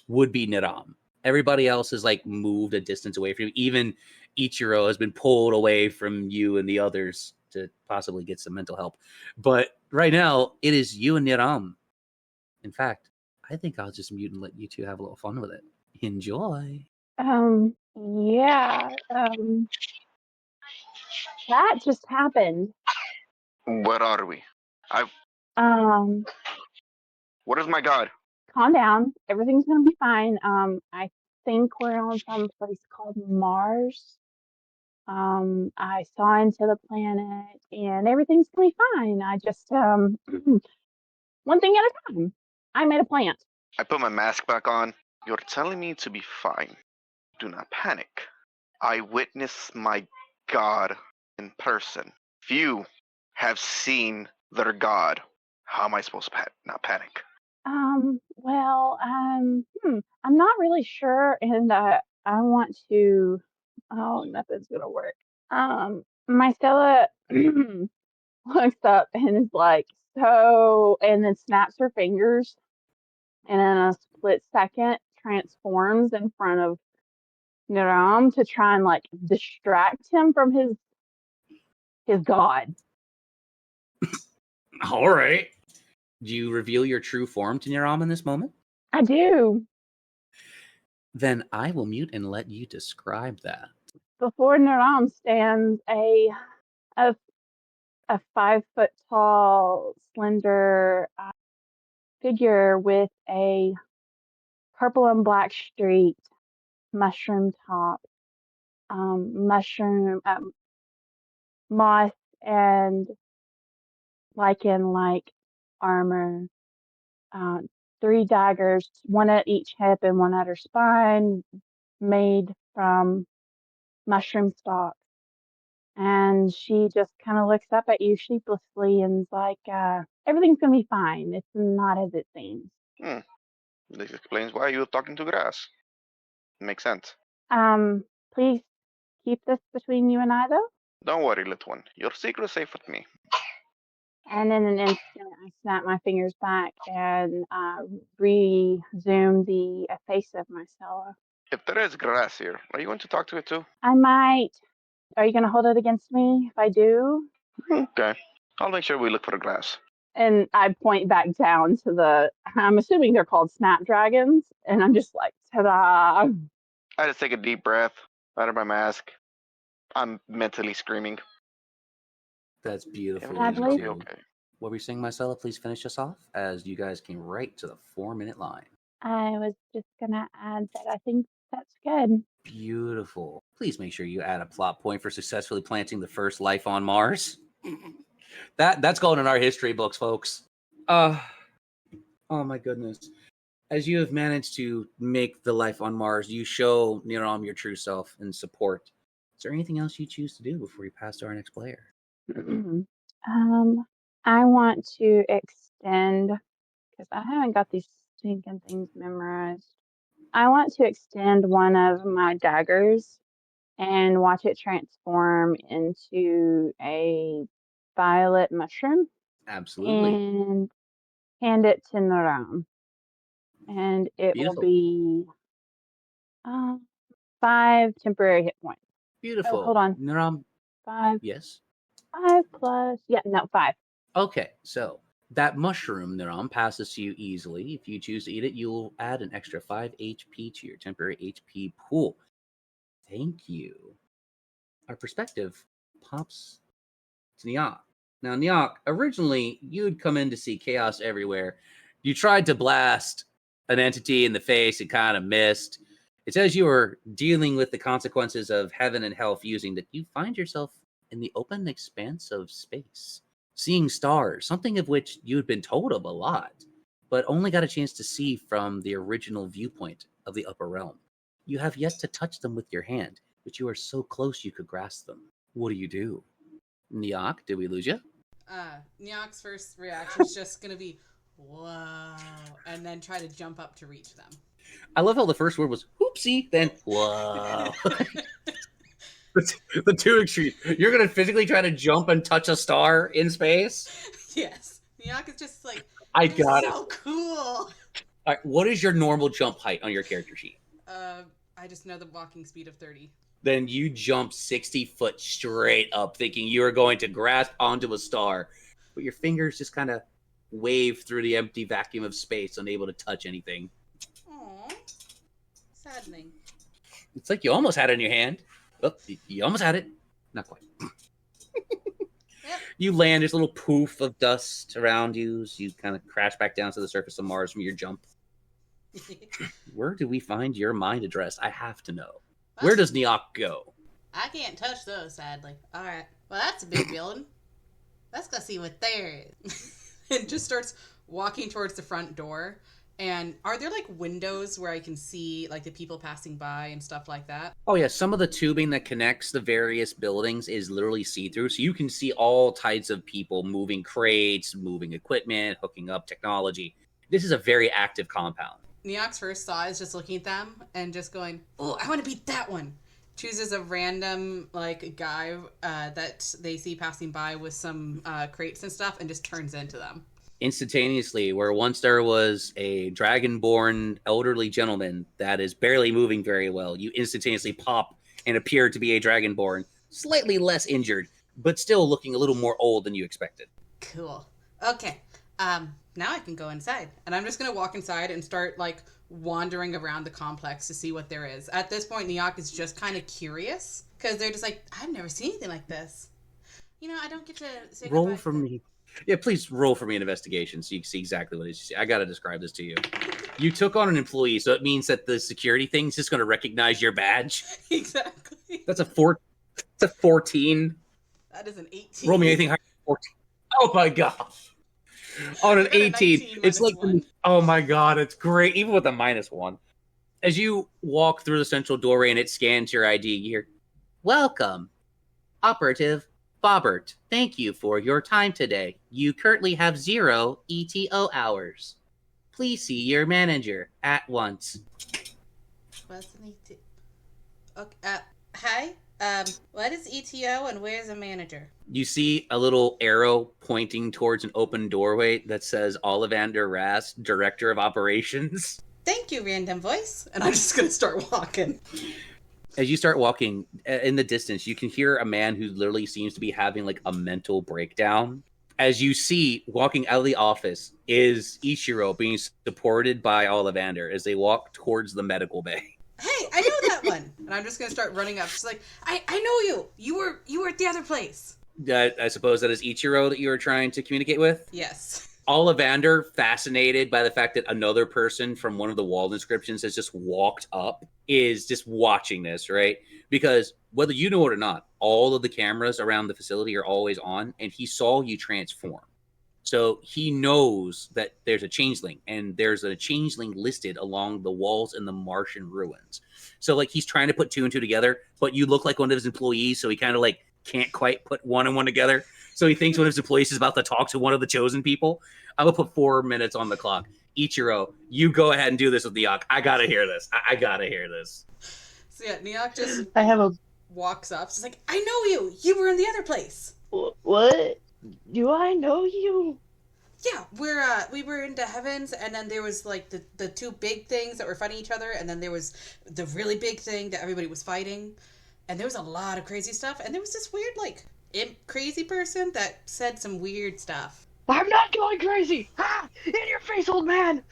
would be Niram. Everybody else is like moved a distance away from you. Even Ichiro has been pulled away from you and the others to possibly get some mental help. But right now, it is you and Niram. In fact, I think I'll just mute and let you two have a little fun with it. Enjoy. Yeah, that just happened. Where are we? Um, What is my god? calm down. Everything's gonna be fine. I think we're on some place called Mars. I saw into the planet and everything's gonna be fine. I just, one thing at a time. I made a plant. I put my mask back on. You're telling me to be fine. Do not panic. I witnessed my god in person. Few have seen their god. How am I supposed to not panic? Well, I'm not really sure, and I want to. Oh, nothing's gonna work. My Stella looks up and is like, so, and then snaps her fingers, and in a split second transforms in front of Niram to try and like distract him from his god. All right. Do you reveal your true form to Niram in this moment? I do. Then I will mute and let you describe that. Before Niram stands a 5 foot tall, slender figure with a purple and black streak, mushroom top, mushroom moss and lichen like armor, 3 daggers, one at each hip and one at her spine, made from mushroom stalk. And she just kind of looks up at you sheepishly and's like, everything's going to be fine. It's not as it seems. This explains why you're talking to grass. Makes sense. Please keep this between you and I, though. Don't worry, little one. Your secret is safe with me. And in an instant, I snap my fingers back and resume the face of Marcella. If there is grass here, are you going to talk to it too? I might. Are you going to hold it against me if I do? Okay. I'll make sure we look for the grass. And I point back down to I'm assuming they're called snapdragons. And I'm just like, ta-da. I just take a deep breath out of my mask. I'm mentally screaming. That's beautiful. Everything's gonna be too. okay. What were you saying, Marcella? Please finish us off, as you guys came right to the 4-minute line. I was just going to add that I think that's good. Beautiful. Please make sure you add a plot point for successfully planting the first life on Mars. That's going in our history books, folks. Oh my goodness. As you have managed to make the life on Mars, you show Niram your true self and support. Is there anything else you choose to do before you pass to our next player? I want to extend, because I haven't got these stinking things memorized. I want to extend one of my daggers and watch it transform into a violet mushroom. Absolutely. And hand it to Naram. And it Beautiful. will be 5 temporary hit points. Beautiful. Oh, hold on. Niram. 5. Yes. 5 plus. Yeah, no, 5. Okay, so that mushroom, Niram, passes to you easily. If you choose to eat it, you'll add an extra 5 HP to your temporary HP pool. Thank you. Our perspective pops to Nyak. Now, Nyak, originally, you'd come in to see chaos everywhere. You tried to blast an entity in the face and kind of missed. It's as you were dealing with the consequences of heaven and hell fusing that you find yourself in the open expanse of space, seeing stars, something of which you had been told of a lot, but only got a chance to see from the original viewpoint of the upper realm. You have yet to touch them with your hand, but you are so close you could grasp them. What do? Nyak, did we lose you? Nyak's first reaction is just going to be, whoa, and then try to jump up to reach them. I love how the first word was whoopsie, then whoa. The two extremes. You're going to physically try to jump and touch a star in space? Yes. Nyak is just like, I got so cool. All right, what is your normal jump height on your character sheet? I just know the walking speed of 30. Then you jump 60 foot straight up thinking you are going to grasp onto a star, but your fingers just kind of wave through the empty vacuum of space, unable to touch anything. Aww. Saddening. It's like you almost had it in your hand. Oh, you almost had it. Not quite. Yep. You land, there's a little poof of dust around you as you kind of crash back down to the surface of Mars from your jump. Where do we find your mind address? I have to know. Where does Nyak go? I can't touch those, sadly. All right. Well, that's a big building. Let's go see what there is. And just starts walking towards the front door. And are there like windows where I can see like the people passing by and stuff like that? Oh yeah, some of the tubing that connects the various buildings is literally see-through, so you can see all types of people moving crates, moving equipment, hooking up technology. This is a very active compound. Nyak's first thought is just looking at them and just going, oh, I want to beat that one. Chooses a random like guy that they see passing by with some crates and stuff and just turns into them. Instantaneously, where once there was a dragonborn elderly gentleman that is barely moving very well, you instantaneously pop and appear to be a dragonborn, slightly less injured, but still looking a little more old than you expected. Cool. Okay. Now I can go inside. And I'm just going to walk inside and start, like, wandering around the complex to see what there is. At this point, Neok is just kind of curious, because they're just like, I've never seen anything like this. You know, I don't get to say Roll goodbye for to- me. Yeah, please roll for me an investigation so you can see exactly what it is. I got to describe this to you. You took on an employee, so it means that the security thing's just going to recognize your badge. Exactly. That's a 14. That is an 18. Roll me anything higher than 14. Oh my god. On an I got a 18, 19 it's like, -1. oh my god, it's great, even with a -1. As you walk through the central doorway and it scans your ID, you hear, welcome, Operative Bobbert. Thank you for your time today. You currently have 0 ETO hours. Please see your manager at once. What's an ETO? Okay, hi. What is ETO and where's a manager? You see a little arrow pointing towards an open doorway that says Ollivander Rast, Director of Operations. Thank you, random voice. And I'm just going to start walking. As you start walking in the distance, you can hear a man who literally seems to be having like a mental breakdown. As you see, walking out of the office is Ichiro being supported by Ollivander as they walk towards the medical bay. Hey, I know that one. And I'm just going to start running up. She's like, I know you. You were at the other place. I suppose that is Ichiro that you were trying to communicate with? Yes. Ollivander, fascinated by the fact that another person from one of the wall inscriptions has just walked up, is just watching this, right? Because whether you know it or not, all of the cameras around the facility are always on, and he saw you transform. So he knows that there's a changeling, and there's a changeling listed along the walls in the Martian ruins. So, like, he's trying to put 2 and 2 together, but you look like one of his employees, so he kind of, like, can't quite put 1 and 1 together. So he thinks one of his employees is about to talk to one of the chosen people. I'm going to put 4 minutes on the clock. Ichiro, you go ahead and do this with Neok. I got to hear this. I got to hear this. So yeah, Neok just I have a walks up. She's like, I know you. You were in the other place. What? Do I know you? Yeah, we were into heavens, and then there was like the 2 big things that were fighting each other, and then there was the really big thing that everybody was fighting, and there was a lot of crazy stuff, and there was this weird like crazy person that said some weird stuff. I'm not going crazy! Ha! In your face, old man!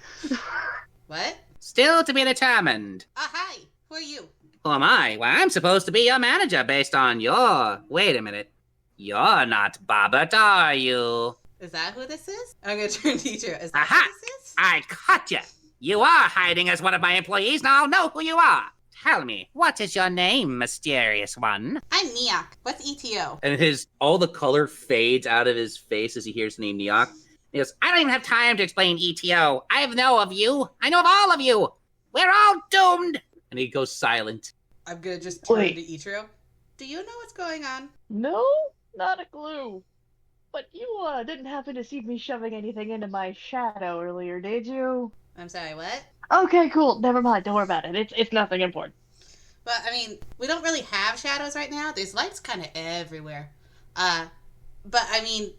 What? Still to be determined. Hi. Who are you? Who am I? Well, I'm supposed to be your manager based on your... Wait a minute. You're not Bobbert, are you? Is that who this is? I'm gonna turn to Ichiro. Is that Aha! who this is? I caught you. You are hiding as one of my employees. Now I'll know who you are. Tell me, what is your name, mysterious one? I'm Neok. What's ETO? And all the color fades out of his face as he hears the name Neok. He goes, I don't even have time to explain ETO. I know of you. I know of all of you. We're all doomed. And he goes silent. I'm gonna just turn Wait. to Ichiro. Do you know what's going on? No, not a clue. But you didn't happen to see me shoving anything into my shadow earlier, did you? I'm sorry, what? Okay, cool. Never mind. Don't worry about it. It's nothing important. But, I mean, we don't really have shadows right now. There's lights kind of everywhere. But, I mean,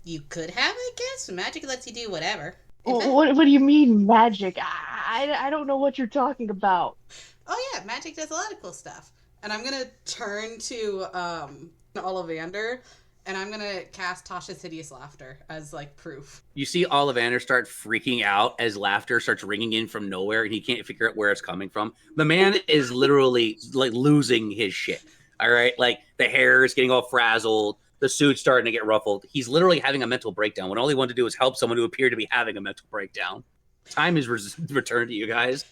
you could have, I guess. Magic lets you do whatever. What do you mean magic? I don't know what you're talking about. Oh, yeah, magic does a lot of cool stuff. And I'm going to turn to Ollivander, and I'm going to cast Tasha's Hideous Laughter as, like, proof. You see Ollivander start freaking out as laughter starts ringing in from nowhere, and he can't figure out where it's coming from. The man is literally, like, losing his shit. All right? Like, the hair is getting all frazzled. The suit's starting to get ruffled. He's literally having a mental breakdown when all he wanted to do was help someone who appeared to be having a mental breakdown. Time is returned to you guys.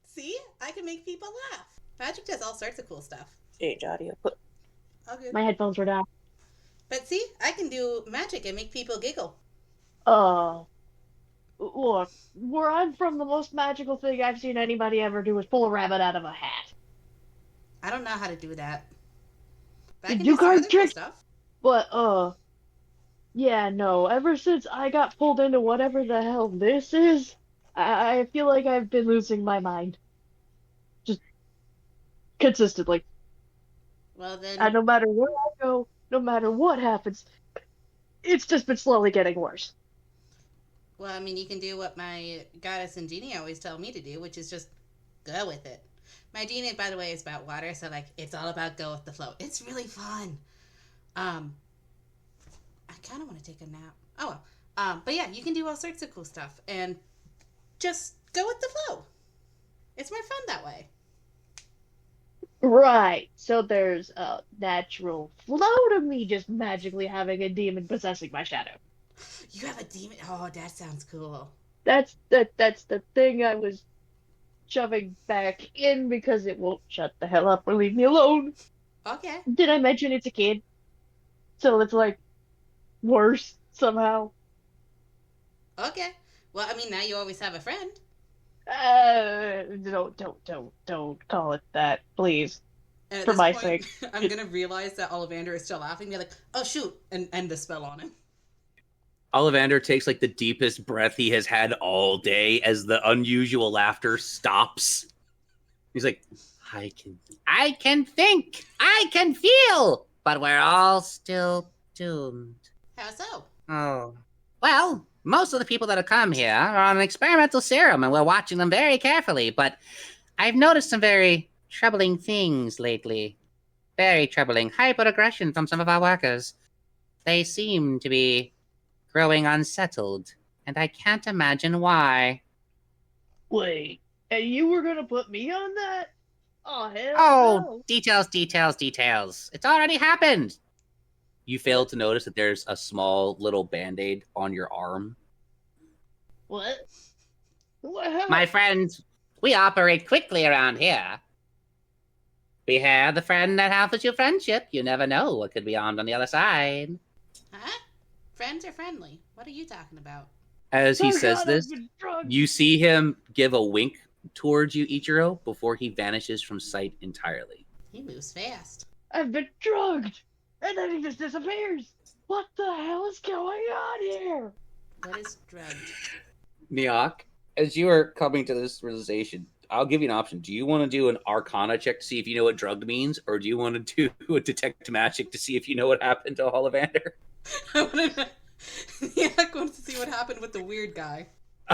See? I can make people laugh. Magic does all sorts of cool stuff. Stage audio. All good. My headphones were down. But see, I can do magic and make people giggle. Look, where I'm from, the most magical thing I've seen anybody ever do is pull a rabbit out of a hat. I don't know how to do that. But I can You do some card other cool tricks? stuff. But, yeah, no, ever since I got pulled into whatever the hell this is, I feel like I've been losing my mind. Just consistently. Well then, And no matter where I go, no matter what happens, it's just been slowly getting worse. Well, I mean, you can do what my goddess and genie always tell me to do, which is just go with it. My genie, by the way, is about water, so like it's all about go with the flow. It's really fun. I kind of want to take a nap. Oh well. But yeah, you can do all sorts of cool stuff and just go with the flow. It's more fun that way. Right. So there's a natural flow to me just magically having a demon possessing my shadow. You have a demon. Oh, that sounds cool. That's the thing I was shoving back in because it won't shut the hell up or leave me alone. Okay. Did I mention it's a kid? So it's like worse somehow. Okay. Well, I mean, now you always have a friend. Don't call it that, please. And at For this my point, sake. I'm gonna realize that Ollivander is still laughing. Be like, oh shoot, and end the spell on him. Ollivander takes like the deepest breath he has had all day as the unusual laughter stops. He's like, I can think, I can feel, but we're all still doomed. How so? Oh. Well, most of the people that have come here are on an experimental serum, and we're watching them very carefully, but I've noticed some very troubling things lately. Very troubling hyperaggression from some of our workers. They seem to be growing unsettled, and I can't imagine why. Wait, and you were gonna put me on that? Oh, hell Oh, no. details. It's already happened. You fail to notice that there's a small little band-aid on your arm. What? What happened? My friends, we operate quickly around here. We have the friend that offers you friendship. You never know what could be on the other side. Huh? Friends are friendly. What are you talking about? As he Oh, says God, this, I've been drugged. you see him give a wink towards you, Ichiro, before he vanishes from sight entirely. He moves fast. I've been drugged, and then he just disappears. What the hell is going on here? What is drugged? Niak, as you are coming to this realization, I'll give you an option. Do you want to do an Arcana check to see if you know what drugged means, or do you want to do a Detect Magic to see if you know what happened to Ollivander? I want to. Niak wants to see what happened with the weird guy.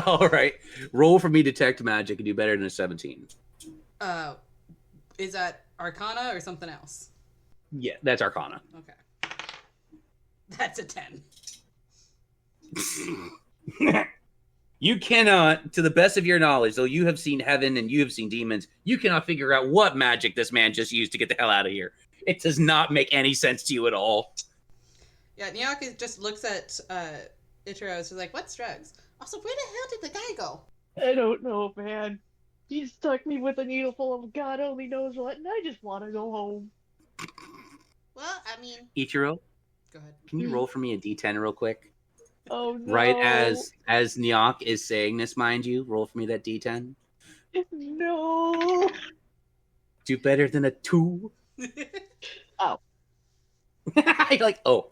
All right, roll for me Detect Magic and do better than a 17. Is that Arcana or something else? Yeah, that's Arcana. Okay. That's a 10. You cannot, to the best of your knowledge, though you have seen heaven and you have seen demons, you cannot figure out what magic this man just used to get the hell out of here. It does not make any sense to you at all. Yeah, Niak just looks at Ichiro. She's like, "What's drugs?" Also, where the hell did the guy go? I don't know, man. He stuck me with a needle full of God only knows what, and I just want to go home. Well, I mean, Ichiro, go ahead. can you roll for me a D10 real quick? Oh no! Right as Niak is saying this, mind you, roll for me that D10. No. Do better than a 2. Oh. You're like, oh.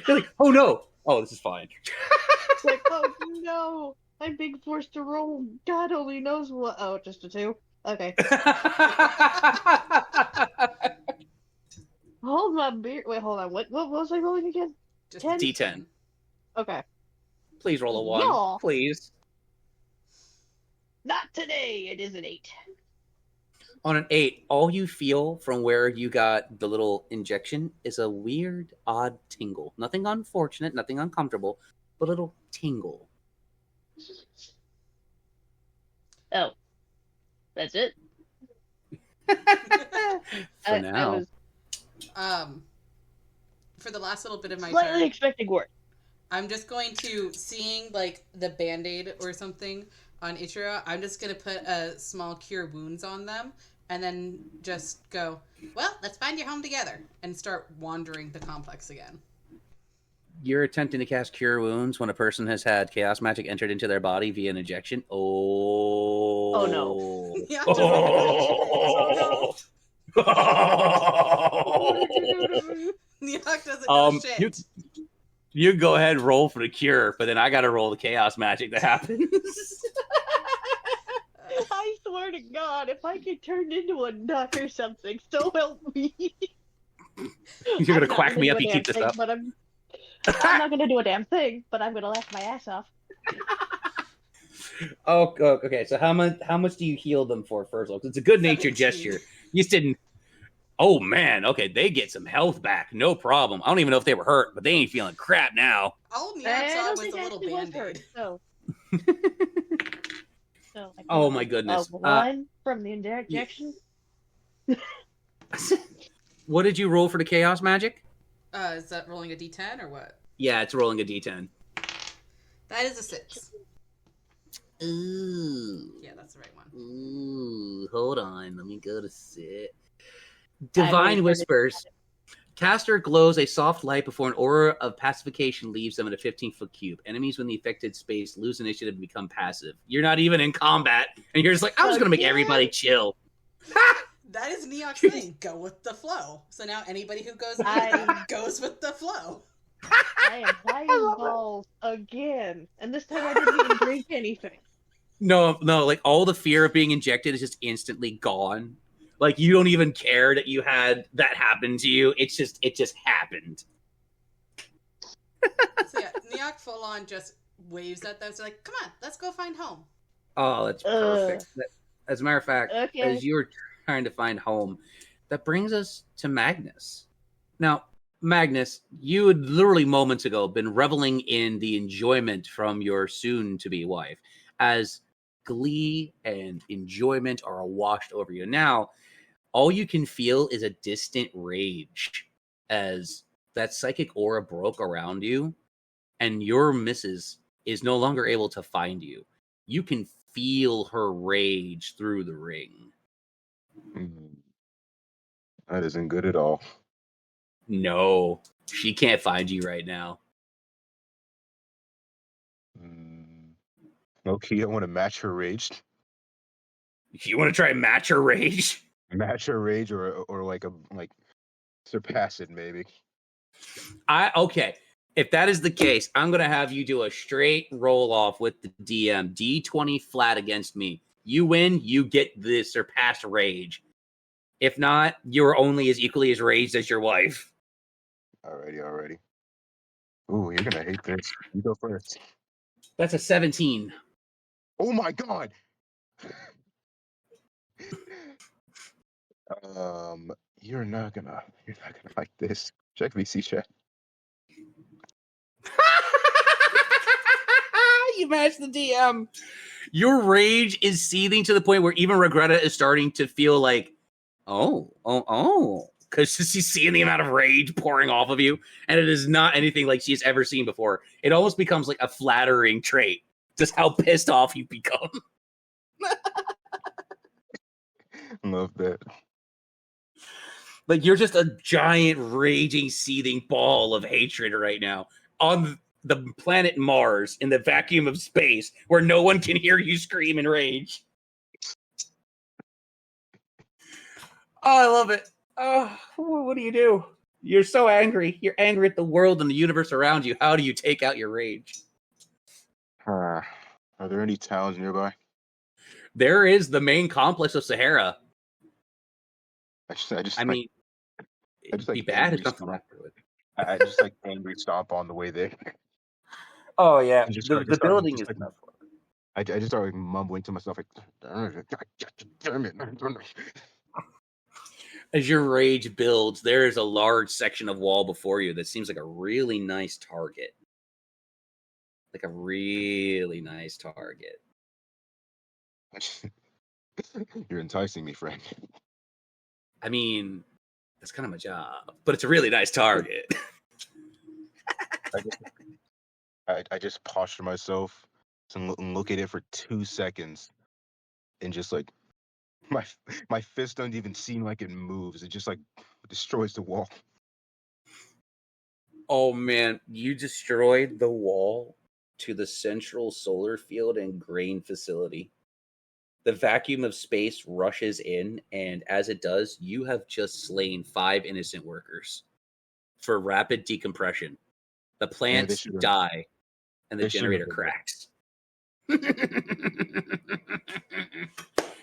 You're like, oh no. Oh, this is fine. It's like, oh no! I'm being forced to roll. God only knows what. Oh, just a 2. Okay. Hold my beer. Wait, hold on. What was I rolling again? Just 10? D10. Okay. Please roll a 1. Yeah. Please. Not today. It is an 8. On an 8, all you feel from where you got the little injection is a weird, odd tingle. Nothing unfortunate, nothing uncomfortable, but a little tingle. Oh, that's it. For now. I was For the last little bit of my slightly turn, expecting work. I'm just going to, seeing like the Band-Aid or something on Ichiro, I'm just going to put a small cure wounds on them and then just go, well, let's find your home together, and start wandering the complex again. You're attempting to cast Cure Wounds when a person has had chaos magic entered into their body via an injection. Oh. Oh, no. Yeah, Oh. Niak doesn't know shit. You go ahead and roll for the cure, but then I got to roll the chaos magic that happens. I swear to God, if I get turned into a nut or something, so help me. You're gonna quack me up. You keep this up. But I'm not gonna do a damn thing. But I'm gonna laugh my ass off. Oh, okay. So how much do you heal them for first? It's a good natured 17. gesture. You just didn't. Oh man. Okay, they get some health back. No problem. I don't even know if they were hurt, but they ain't feeling crap now. All Neok I saw don't was think a little actually was hurt. band-aid. So, so like, Oh my goodness. one from the injection. What did you roll for the chaos magic? Is that rolling a d10 or what? Yeah, it's rolling a d10. That is a 6. Ooh. Yeah, that's the right one. Ooh. Hold on. Let me go to sit. I Divine really Whispers. Caster glows a soft light before an aura of pacification leaves them in a 15-foot cube. Enemies within the affected space lose initiative and become passive. You're not even in combat, and you're just like, I was going to make everybody chill. That is Neok's thing. Go with the flow. So now anybody who goes goes with the flow. I am high balls again, and this time I didn't even drink anything. No, like all the fear of being injected is just instantly gone. Like you don't even care that you had that happen to you. It just happened. So yeah, Neok full on just waves at them. So like, come on, let's go find home. Oh, that's perfect. As a matter of fact, Okay. as you were trying to find home, that brings us to Magnus. Now, Magnus, you had literally moments ago been reveling in the enjoyment from your soon-to-be wife, as glee and enjoyment are washed over you. Now, all you can feel is a distant rage as that psychic aura broke around you, and your missus is no longer able to find you. You can feel her rage through the ring. That isn't good at all. No, she can't find you right now. Okay, I want to match her rage. You want to try and match her rage? Match her rage, or like surpass it, maybe. Okay. If that is the case, I'm gonna have you do a straight roll off with the DM. D20 flat against me. You win, you get the surpass rage. If not, you're only as equally as raged as your wife. Alrighty. Ooh, you're gonna hate this. You go first. That's a 17. Oh my god. You're not gonna like this. Check VC chat. You match the DM. Your rage is seething to the point where even Regretta is starting to feel like, oh, because she's seeing the amount of rage pouring off of you, and it is not anything like she's ever seen before. It almost becomes like a flattering trait, just how pissed off you become. Love that. Like you're just a giant, raging, seething ball of hatred right now on the planet Mars in the vacuum of space where no one can hear you scream in rage. Oh, I love it. Oh, what do you do? You're so angry. You're angry at the world and the universe around you. How do you take out your rage? Are there any towns nearby? There is the main complex of Sahara. I mean, it'd be bad if nothing left to it. I just like angry stomp on the way there. Oh yeah, The building is enough. I just started mumbling to myself like, damn it. As your rage builds, there is a large section of wall before you that seems like a really nice target. Like a really nice target. You're enticing me, friend. I mean, that's kind of my job, but it's a really nice target. I just posture myself and look at it for 2 seconds, and just like my fist don't even seem like it moves. It just like destroys the wall. Oh man, you destroyed the wall to the central solar field and grain facility. The vacuum of space rushes in, and as it does, you have just slain 5 innocent workers for rapid decompression. The plants die, and the generator cracks.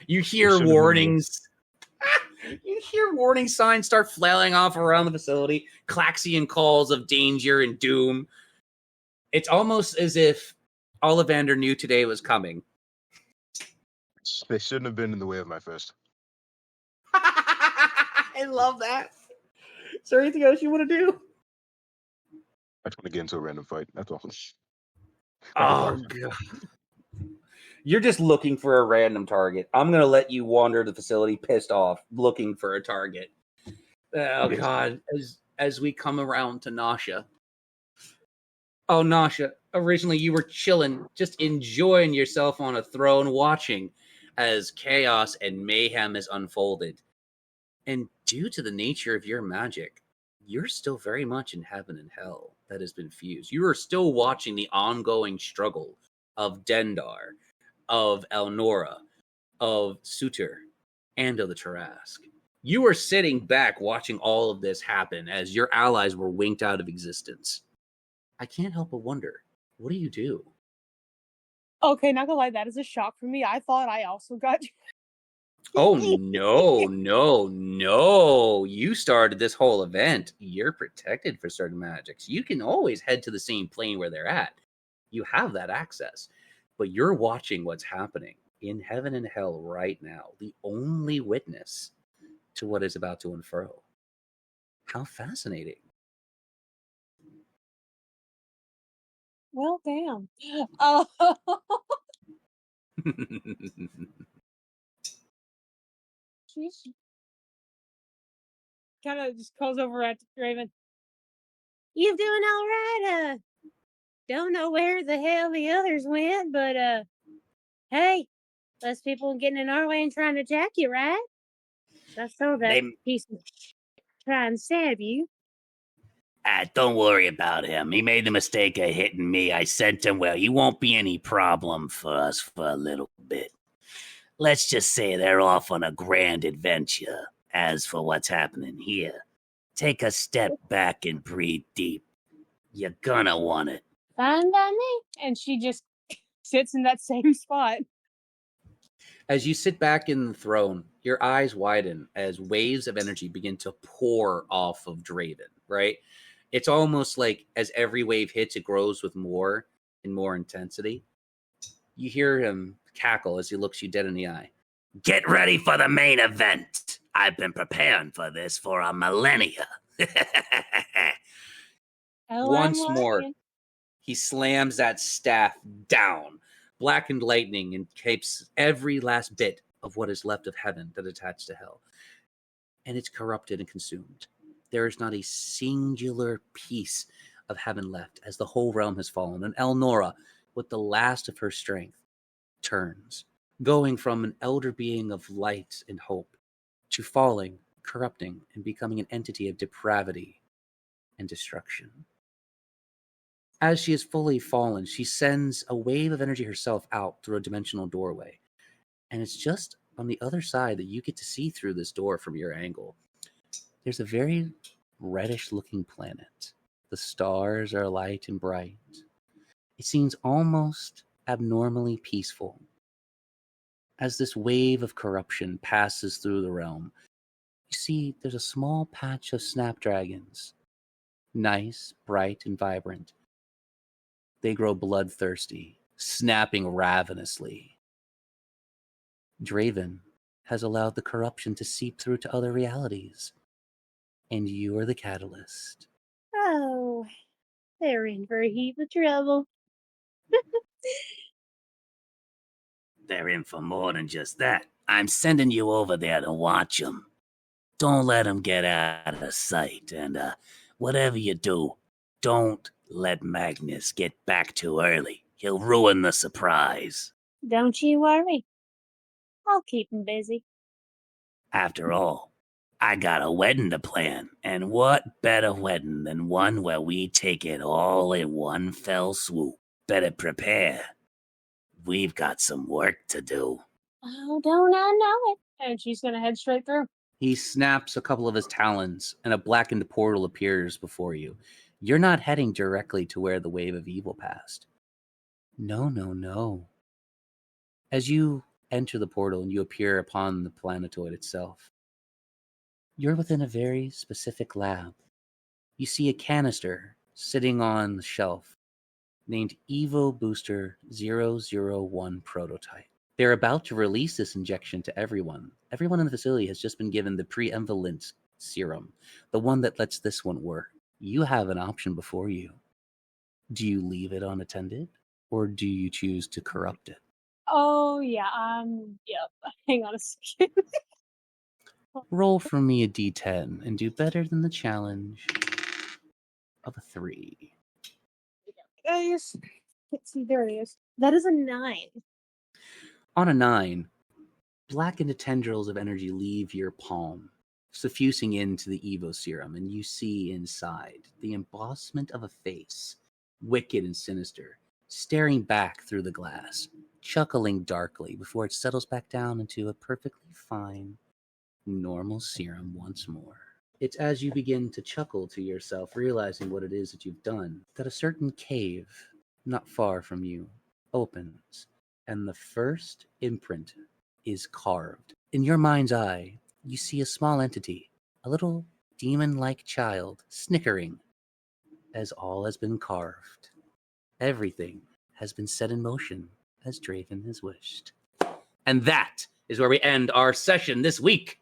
You hear warnings. You hear warning signs start flailing off around the facility, Klaxian calls of danger and doom. It's almost as if Ollivander knew today was coming. They shouldn't have been in the way of my fist. I love that. Is there anything else you want to do? I just want to get into a random fight. That's all. Oh, God. You're just looking for a random target. I'm going to let you wander the facility pissed off, looking for a target. Oh, God. As we come around to Nasha. Oh, Nasha, originally you were chilling, just enjoying yourself on a throne, watching as chaos and mayhem is unfolded. And due to the nature of your magic, you're still very much in heaven and hell that has been fused. You are still watching the ongoing struggle of Dendar, of Elnora, of Sutur, and of the Tarask. You are sitting back watching all of this happen as your allies were winked out of existence. I can't help but wonder, what do you do? Okay, not gonna lie, that is a shock for me. I thought I also got. Oh, no. You started this whole event. You're protected for certain magics. You can always head to the same plane where they're at. You have that access. But you're watching what's happening in heaven and hell right now, the only witness to what is about to unfurl. How fascinating. Well, damn. She's kind of just calls over at Raven. You doing all right? Don't know where the hell the others went, but hey, less people getting in our way and trying to attack you, right? I saw that piece of try and stab you. Don't worry about him. He made the mistake of hitting me. I sent him well. He won't be any problem for us for a little bit. Let's just say they're off on a grand adventure. As for what's happening here, take a step back and breathe deep. You're gonna want it. Fine by me. And she just sits in that same spot. As you sit back in the throne, your eyes widen as waves of energy begin to pour off of Draven, right? It's almost like as every wave hits, it grows with more and more intensity. You hear him cackle as he looks you dead in the eye. Get ready for the main event. I've been preparing for this for a millennia. Once more, he slams that staff down. Blackened lightning encapes every last bit of what is left of heaven that attached to hell. And it's corrupted and consumed. There is not a singular piece of heaven left as the whole realm has fallen. And Elnora, with the last of her strength, turns, going from an elder being of light and hope to falling, corrupting, and becoming an entity of depravity and destruction. As she is fully fallen, she sends a wave of energy herself out through a dimensional doorway. And it's just on the other side that you get to see through this door from your angle. There's a very reddish-looking planet. The stars are light and bright. It seems almost abnormally peaceful. As this wave of corruption passes through the realm, you see there's a small patch of snapdragons. Nice, bright, and vibrant. They grow bloodthirsty, snapping ravenously. Draven has allowed the corruption to seep through to other realities. And you are the catalyst. Oh, they're in for a heap of trouble. They're in for more than just that. I'm sending you over there to watch them. Don't let them get out of sight. And whatever you do, don't let Magnus get back too early. He'll ruin the surprise. Don't you worry. I'll keep him busy. After all, I got a wedding to plan. And what better wedding than one where we take it all in one fell swoop? Better prepare. We've got some work to do. Oh, don't I know it? And she's gonna head straight through. He snaps a couple of his talons, and a blackened portal appears before you. You're not heading directly to where the wave of evil passed. No. As you enter the portal and you appear upon the planetoid itself, you're within a very specific lab. You see a canister sitting on the shelf named Evo Booster 001 Prototype. They're about to release this injection to everyone. Everyone in the facility has just been given the pre-envalent serum, the one that lets this one work. You have an option before you. Do you leave it unattended, or do you choose to corrupt it? Oh yeah, yep. Hang on a second. Roll for me a d10 and do better than the challenge of a 3. Guys, let's see, there it is. That is a 9. On a 9, blackened tendrils of energy leave your palm, suffusing into the Evo serum, and you see inside the embossment of a face, wicked and sinister, staring back through the glass, chuckling darkly before it settles back down into a perfectly fine, normal serum once more. It's as you begin to chuckle to yourself, realizing what it is that you've done, that a certain cave not far from you opens, and the first imprint is carved. In your mind's eye, you see a small entity, a little demon-like child, snickering, as all has been carved. Everything has been set in motion as Draven has wished. And that is where we end our session this week